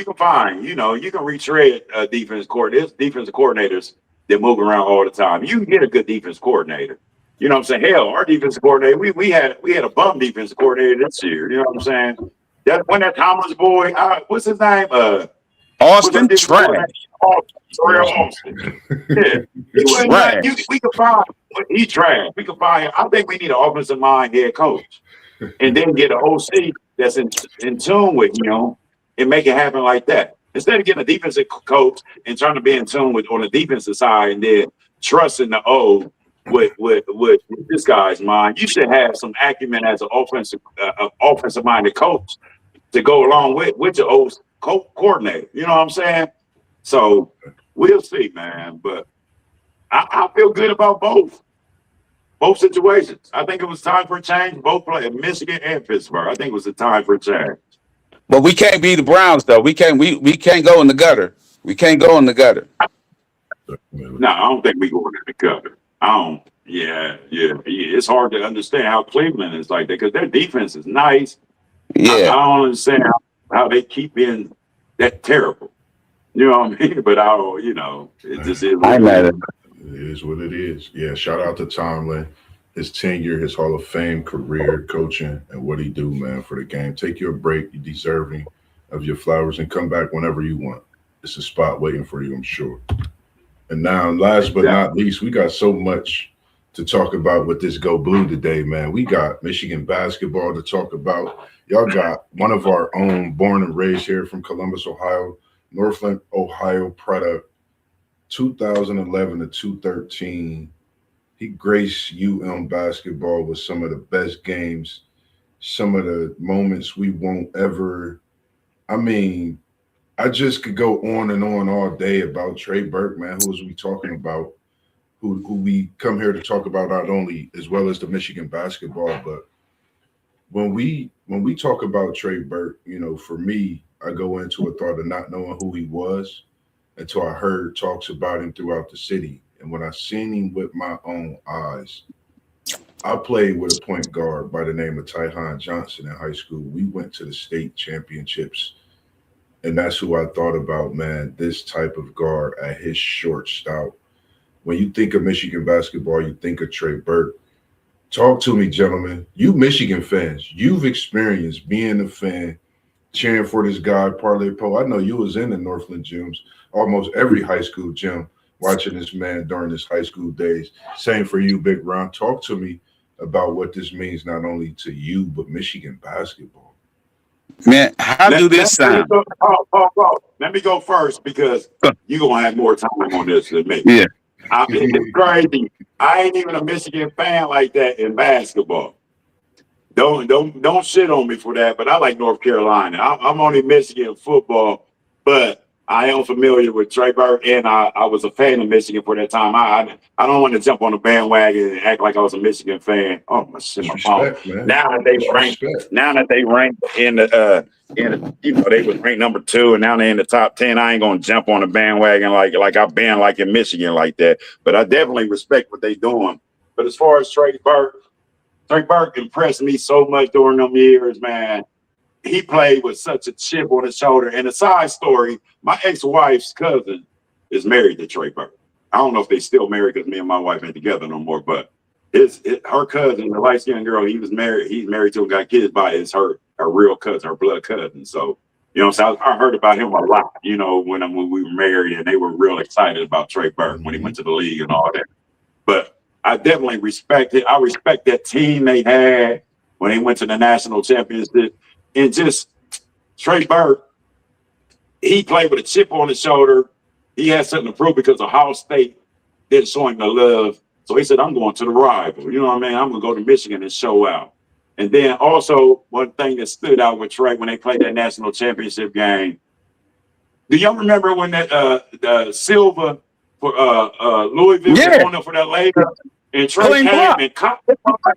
you know, you can retread defensive coordinators that move around all the time. You can get a good defense coordinator. You know what I'm saying? Hell, our defensive coordinator, we had a bum defensive coordinator this year. You know what I'm saying? That Thomas boy, what's his name? Austin Trey. Austin. Yeah. We could find he trash. We could find him. I think we need an offensive mind head coach. And then get an OC that's in tune with him and make it happen like that. Instead of getting a defensive coach and trying to be in tune with on the defensive side and then trusting the O with this guy's mind, you should have some acumen as an offensive minded coach to go along with your old coordinator. You know what I'm saying? So we'll see, man. But I feel good about both situations. I think it was time for a change. Both players, Michigan and Pittsburgh. I think it was a time for a change. But we can't be the Browns, though. We can't go in the gutter. We can't go in the gutter. No, I don't think we go in the gutter. I don't. Yeah. It's hard to understand how Cleveland is like that because their defense is nice. Yeah. I don't understand how they keep being that terrible. You know what I mean? But I don't, it just is. It is what it is. Yeah, shout out to Tomlin, his tenure, his Hall of Fame career, coaching, and what he do, man, for the game. Take your break. You're deserving of your flowers and come back whenever you want. It's a spot waiting for you, I'm sure. And now, last but not least, we got so much to talk about with this Go Blue today, man. We got Michigan basketball to talk about. Y'all got one of our own, born and raised here from Columbus, Ohio, Northland, Ohio product, 2011 to 2013. He graced basketball with some of the best games, some of the moments we won't ever. I mean, I just could go on and on all day about Trey Burke, man. Who was we talking about? Who we come here to talk about not only as well as the Michigan basketball, but when we talk about Trey Burke, for me, I go into a thought of not knowing who he was until I heard talks about him throughout the city. And when I seen him with my own eyes, I played with a point guard by the name of Tyhan Johnson in high school. We went to the state championships, and that's who I thought about, man, this type of guard at his short stout. When you think of Michigan basketball, you think of Trey Burke. Talk to me, gentlemen. You Michigan fans, you've experienced being a fan, cheering for this guy, ParlayPo. I know you was in the Northland gyms, almost every high school gym watching this man during his high school days. Same for you, Big Ron. Talk to me about what this means not only to you but Michigan basketball. Man, how do this sound? Let me go first because you're gonna have more time on this than me. Yeah. It's crazy. I ain't even a Michigan fan like that in basketball. Don't shit on me for that, but I like North Carolina. I'm only Michigan football, but I am familiar with Trey Burke, and I was a fan of Michigan for that time. I don't want to jump on the bandwagon and act like I was a Michigan fan. Oh my shit, my phone. Now that they ranked in the they was ranked number 2, and now they're in the top 10. I ain't gonna jump on the bandwagon like I've been like in Michigan like that. But I definitely respect what they doing. But as far as Trey Burke impressed me so much during them years, man. He played with such a chip on his shoulder. And a side story, my ex-wife's cousin is married to Trey Burke. I don't know if they still married because me and my wife ain't together no more, but her cousin, the light-skinned girl he's married to and got kids by is her real cousin, her blood cousin. So, so I heard about him a lot, when we were married, and they were real excited about Trey Burke when he went to the league and all that. But I definitely respect it. I respect that team they had when they went to the national championship. And just Trey Burke, he played with a chip on his shoulder. He had something to prove because Ohio State didn't show him the love. So he said, I'm going to the rival. You know what I mean? I'm going to go to Michigan and show out. And then also one thing that stood out with Trey when they played that national championship game. Do y'all remember when that Silva for Louisville was on there for that layup? And Trey came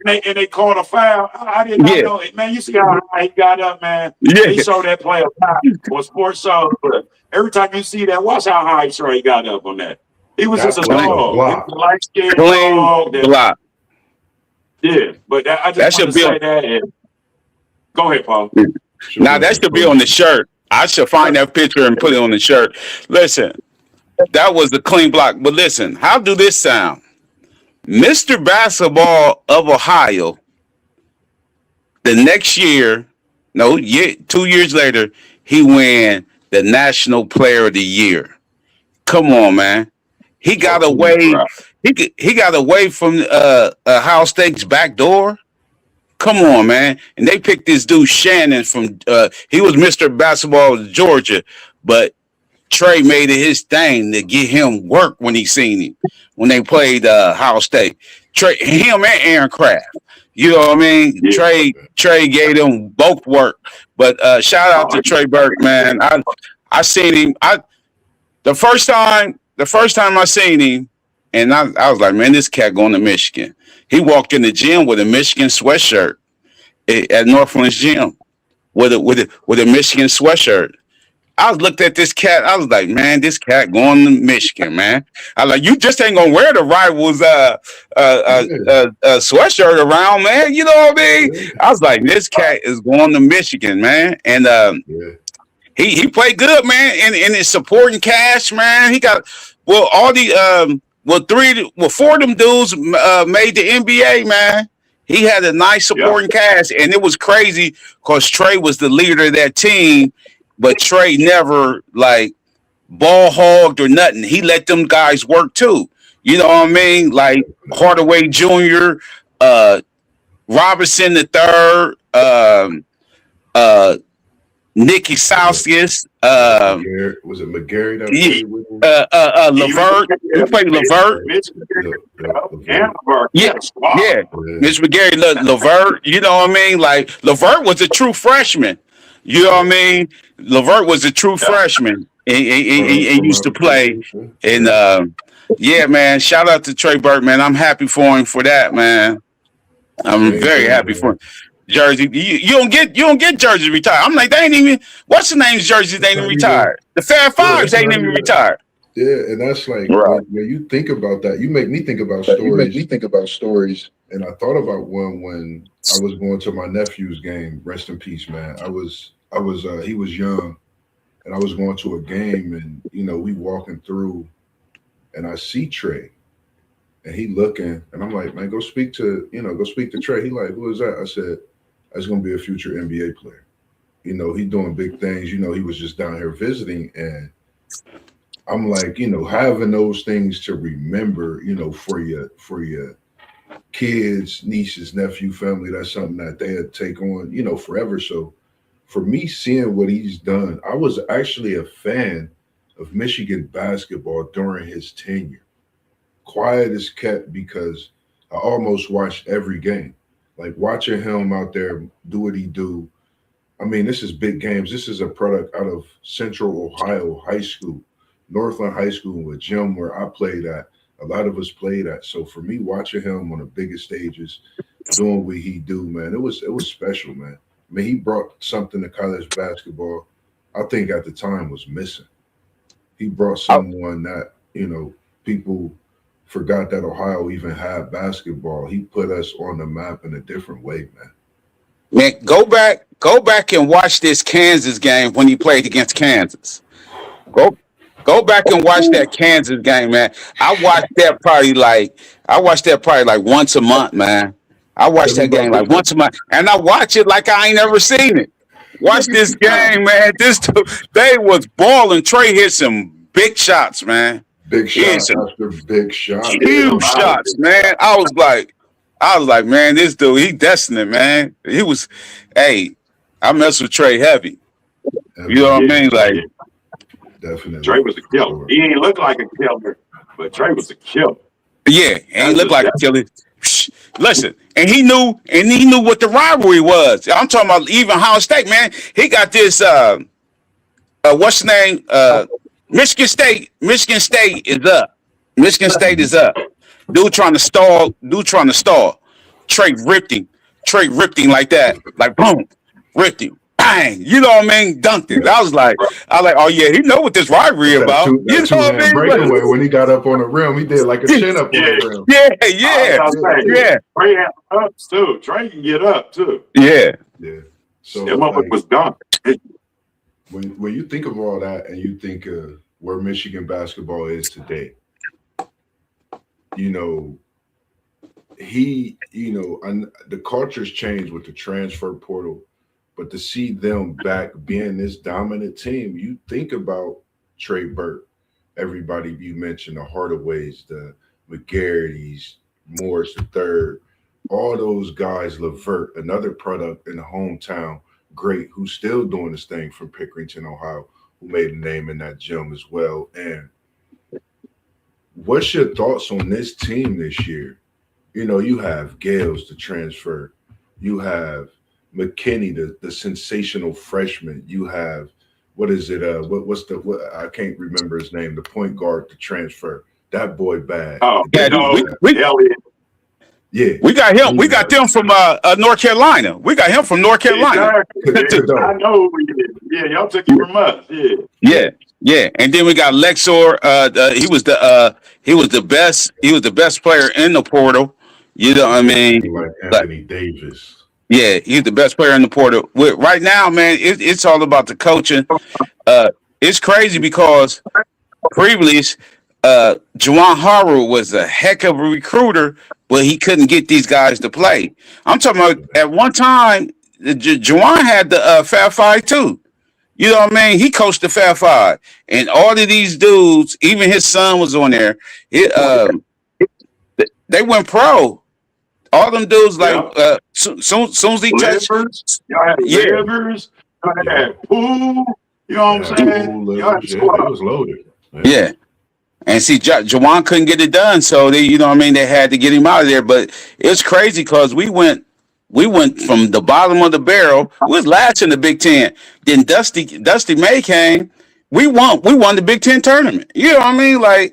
and they called a foul. I did not know it. Man, you see how high he got up, man. They showed that play on Sports Show. But every time you see that, watch how high Trey got up on that. He was just a dog. Light-skinned dog. Block. Yeah, but I just want to say that. And go ahead, Paul. Now, that should be on the shirt. I should find that picture and put it on the shirt. Listen, that was the clean block. But listen, how do this sound? Mr. Basketball of Ohio, the next year, 2 years later, he won the National Player of the Year. Come on, man. He got away. He got away from Ohio State's back door. Come on, man. And they picked this dude Shannon from he was Mr. Basketball of Georgia, but Trey made it his thing to get him work when he seen him when they played Ohio State. Trey, him and Aaron Craft. You know what I mean? Yeah. Trey gave them both work. But shout out to Trey Burke, man. I seen him. The first time I seen him, and I was like, man, this cat going to Michigan. He walked in the gym with a Michigan sweatshirt at Northland's gym with a Michigan sweatshirt. I looked at this cat. I was like, man, this cat going to Michigan, man. I like, you just ain't gonna wear the rivals sweatshirt around, man. You know what I mean? Yeah. I was like, this cat is going to Michigan, man. And he played good, man. And his supporting cast, man. He got four of them dudes made the NBA, man. He had a nice supporting cast, and it was crazy because Trey was the leader of that team. But Trey never ball hogged or nothing. He let them guys work too. You know what I mean? Like Hardaway Jr., Robinson III, Nicky Sauskis. Was it McGarry? Levert. He played Levert. Yeah. Mitch McGarry, Levert. You know what I mean? Like Levert was a true freshman. You know what I mean? Levert was a true freshman and used to play. And man, shout out to Trey Burke, man. I'm happy for him for that, man. I'm very happy for him. Jersey, you don't get jerseys retired. I'm like, they ain't even. What's the name's jerseys? They ain't even retired. The Fab Fives ain't even retired. Yeah, and that's like when you think about that, you make me think about stories. And I thought about one when I was going to my nephew's game. Rest in peace, man. He was young, and I was going to a game, and we walking through, and I see Trey, and he looking, and I'm like, man, go speak to Trey. He like, who is that? I said, that's gonna be a future NBA player. He doing big things. He was just down here visiting, and I'm like, having those things to remember, for your kids, nieces, nephew, family, that's something that they'll take on, forever. So for me, seeing what he's done, I was actually a fan of Michigan basketball during his tenure. Quiet as kept because I almost watched every game. Like watching him out there do what he do. I mean, this is big games. This is a product out of Central Ohio High School, Northland High School, a gym where I played at. A lot of us played at. So for me, watching him on the biggest stages, doing what he do, man, it was special, man. I mean, he brought something to college basketball I think at the time was missing. He brought someone that, people forgot that Ohio even had basketball. He put us on the map in a different way, man. Man, go back and watch this Kansas game when he played against Kansas. Go go back and watch that Kansas game, man. I watched that probably like once a month, man. I watch that game like once a month, and I watch it like I ain't never seen it. Watch this game, man. They was balling. Trey hit some big shots, man. Big shots after big shots. Huge shots, man. I was like, man, this dude, he destined, man. Hey, I mess with Trey heavy. You know what I mean? Like, definitely. Trey was a killer. He ain't look like a killer, but Trey was a killer. Yeah, and he looked like a killer. Listen, and he knew what the rivalry was. I'm talking about even Ohio State, man. He got this what's the name? Michigan State. Michigan State is up. Michigan State is up. Dude trying to stall. Trey ripped him like that. Like boom, ripped him. Bang. You know what I mean? Dunked it. I was like, oh yeah, he know what this rivalry about. You know what I mean? Breakaway when he got up on the rim, he did like a chin up on the rim. Yeah. Trey had ups too. Trey can get up too. Yeah. So that motherfucker was done. When you think of all that and you think of where Michigan basketball is today, the culture's changed with the transfer portal, but to see them back being this dominant team, you think about Trey, Burke, everybody you mentioned, the Hardaways, the McGarrity's, Morris the third, all those guys, Levert, another product in the hometown, great, who's still doing this thing from Pickerington, Ohio, who made a name in that gym as well. And what's your thoughts on this team this year? You have Gales, the transfer. You have McKinney, the sensational freshman. You have, what is it? I can't remember his name, the point guard, the transfer. That boy bad. Oh, yeah. We got him. We got them from North Carolina. We got him from North Carolina. Exactly. I know we did. Yeah, y'all took him from us. Yeah. And then we got Lexor. He was the best. He was the best player in the portal. You know what I mean? Like Anthony Davis. Yeah, he's the best player in the portal. Right now, man, it's all about the coaching. It's crazy because previously, Juwan Harrell was a heck of a recruiter, but he couldn't get these guys to play. I'm talking about at one time, Juwan had the Fab Five too. You know what I mean? He coached the Fab Five, and all of these dudes, even his son was on there. They went pro. All them dudes, like, soon as he touched, y'all had Rivers, y'all had Poole, you know what I'm saying? Y'all had squad. It was loaded. Yeah. And see, Juwan couldn't get it done, so they had to get him out of there. But it's crazy because we went from the bottom of the barrel. We was last in the Big Ten. Then Dusty May came. We won the Big Ten tournament. You know what I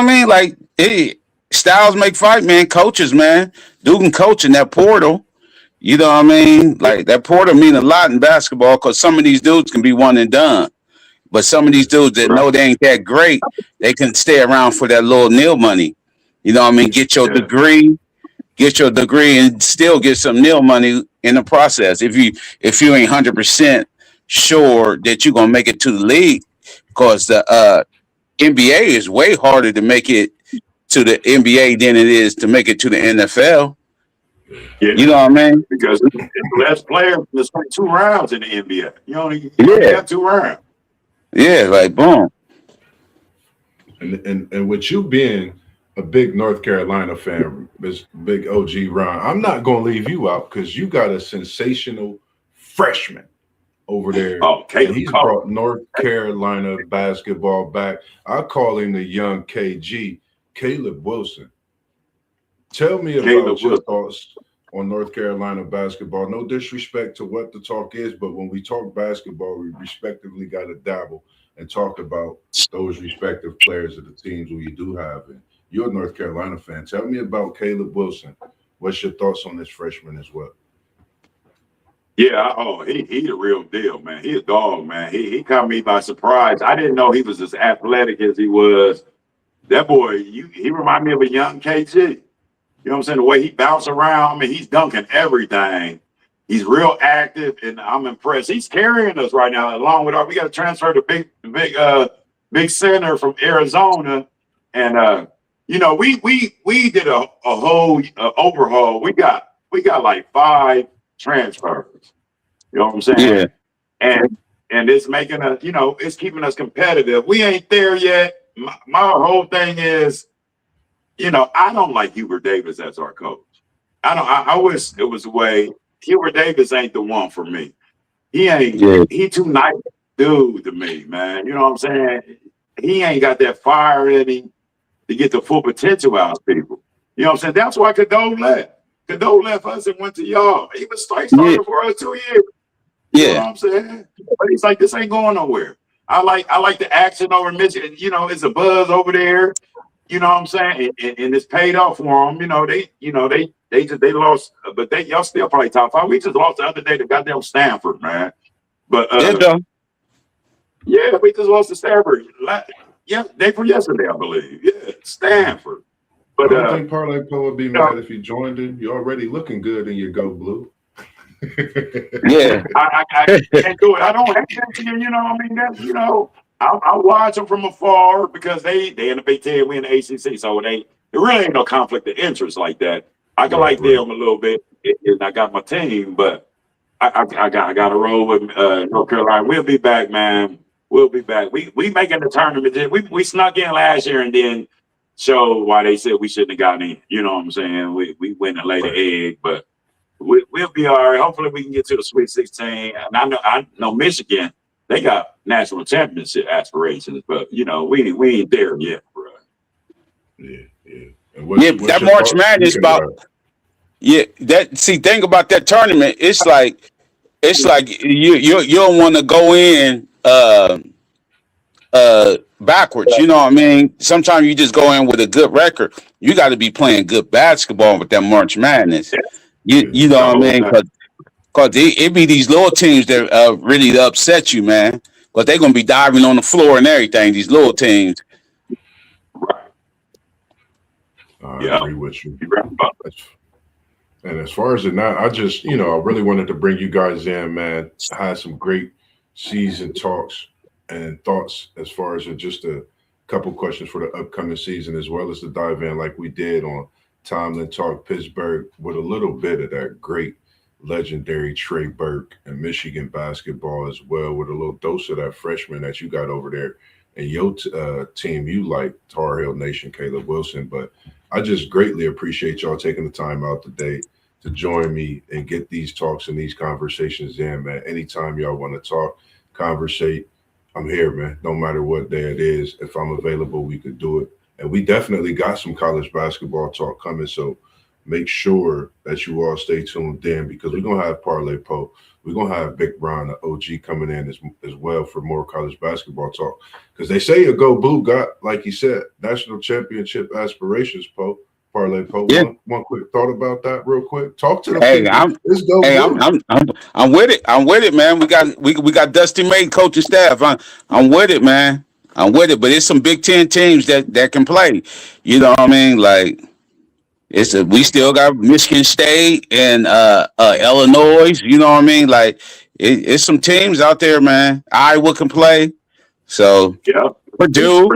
mean? Like, hey, styles make fight, man. Coaches, man. Dude can coach in that portal. You know what I mean? Like, that portal mean a lot in basketball because some of these dudes can be one and done. But some of these dudes that know they ain't that great, they can stay around for that little nil money. You know what I mean? Get your degree and still get some nil money in the process. If you ain't 100% sure that you're going to make it to the league, because the NBA is way harder to make it to the NBA than it is to make it to the NFL. Yeah. You know what I mean? Because the last player, there's like 2 rounds in the NBA. You only got 2 rounds. Yeah, like boom. And with you being a big North Carolina fan, this big OG Ron, I'm not going to leave you out because you got a sensational freshman over there, Oh, and Caleb he's Cole. brought North Carolina basketball back. I call him the young KG, Caleb Wilson. Tell me about Caleb your Wilson. thoughts on North Carolina basketball. No disrespect to what the talk is, but when we talk basketball, we respectively got to dabble and talk about those respective players of the teams we do have. And you're a North Carolina fan. Tell me about Caleb Wilson. What's your thoughts on this freshman as well? Yeah, he the real deal, man. He a dog, man. He caught me by surprise. I didn't know he was as athletic as he was. That boy, he reminded me of a young KG. You know what I'm saying? The way he bounced around, I mean, he's dunking everything. He's real active, and I'm impressed. He's carrying us right now, along with we got to transfer the big center from Arizona, and we did a whole overhaul. We got like 5 transfers. You know what I'm saying? Yeah. And it's making us, it's keeping us competitive. We ain't there yet. My whole thing is, I don't like Hubert Davis as our coach. I wish it was the way. Hubert Davis ain't the one for me. He ain't. Yeah. He too nice dude to me, man. You know what I'm saying? He ain't got that fire in him to get the full potential out of people. You know what I'm saying? That's why Cadeau left. Cadeau left us and went to y'all. He was starting for us 2 years. You know what I'm saying? But he's like, this ain't going nowhere. I like the action over Michigan. It's a buzz over there. You know what I'm saying? And it's paid off for them. They lost, but y'all still probably top 5. We just lost the other day to goddamn Stanford, man. But yeah, we just lost to Stanford. Day for yesterday, I believe. Yeah, Stanford. But I don't think ParlayPo would be mad if you joined him. You're already looking good in your Go Blue. Yeah. I can't do it. I don't have to, you know what I mean? That, I watch them from afar because they in the Big Ten, we in the ACC, so there really ain't no conflict of interest like that. I can like them a little bit, and I got my team, but I got to roll with North Carolina. We'll be back, man. We'll be back. We making the tournament. We snuck in last year and then show why they said we shouldn't have gotten in. You know what I'm saying? We went and laid an egg, but we'll be all right. Hopefully we can get to the Sweet 16. And I know Michigan, they got national championship aspirations, but we ain't there yet, bro. Yeah. That March Madness think about that tournament. It's like you don't want to go in backwards. You know what I mean? Sometimes you just go in with a good record. You got to be playing good basketball with that March Madness. You know what I mean? Because it be these little teams that really upset you, man. Because they're going to be diving on the floor and everything, these little teams. I agree with you. And as far as the night, I just, I really wanted to bring you guys in, man. I had some great season talks and thoughts as far as just a couple questions for the upcoming season, as well as to dive in like we did on Tomlin Talk Pittsburgh with a little bit of that great legendary Trey Burke and Michigan basketball as well, with a little dose of that freshman that you got over there and your team you like, Tar Heel Nation, Caleb Wilson. But I just greatly appreciate y'all taking the time out today to join me and get these talks and these conversations in, man. Anytime y'all want to talk, conversate, I'm here, man. No matter what day it is, if I'm available, we could do it. And we definitely got some college basketball talk coming, so make sure that you all stay tuned in because we're going to have ParlayPo. We're going to have Big Ron, the OG, coming in as well for more college basketball talk. Because they say a Go Blue got, like you said, national championship aspirations, ParlayPo. Yeah. One quick thought about that real quick. Talk to the people. Let's go Blue. I'm with it. I'm with it, man. We got Dusty May coaching staff. I'm with it, man. I'm with it. But it's some Big Ten teams that can play. You know what I mean? Like, we still got Michigan State and Illinois. You know what I mean? Like it's some teams out there, man. Iowa can play. So yeah, Purdue.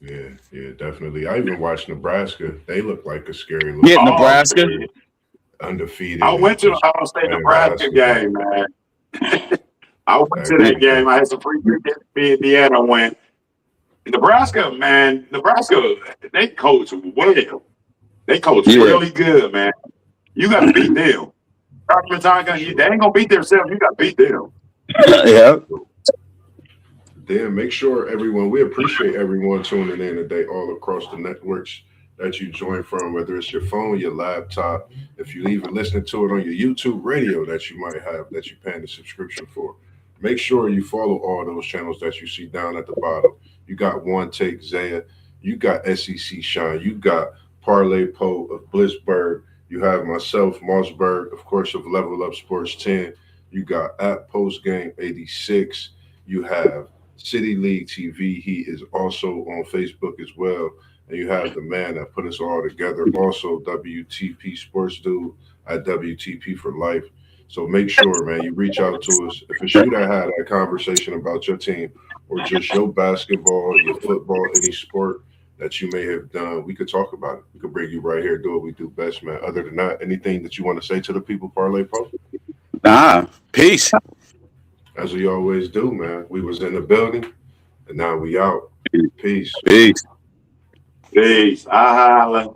Yeah, definitely. I even watched Nebraska. They look like a scary little Nebraska. Undefeated. I went to the Ohio State Nebraska game, man. I went to that game. I had some free tickets. Me and Deanna went. Nebraska, man, they coach well. They coach Yeah. really good, man. You got to beat them. They ain't gonna beat themselves. You got to beat them. Yeah. Then make sure we appreciate everyone tuning in today all across the networks that you join from, whether it's your phone, your laptop, if you even listening to it on your YouTube radio that you might have that you're paying the subscription for. Make sure you follow all those channels that you see down at the bottom. You got One Take Zaya, you got SEC Shine, you got ParlayPo of Blissburg, you have myself, Mossberg, of course, of Level Up Sports 10, you got at Postgame 86, you have City League TV. He is also on Facebook as well. And you have the man that put us all together, also WTP Sports Dude at WTP for Life. So make sure, man, you reach out to us. If it's you that had that conversation about your team or just your basketball, your football, any sport that you may have done, we could talk about it. We could bring you right here, do what we do best, man. Other than that, anything that you want to say to the people, ParlayPo? Nah, peace. As we always do, man. We was in the building, and now we out. Peace. Peace. Peace. I holla.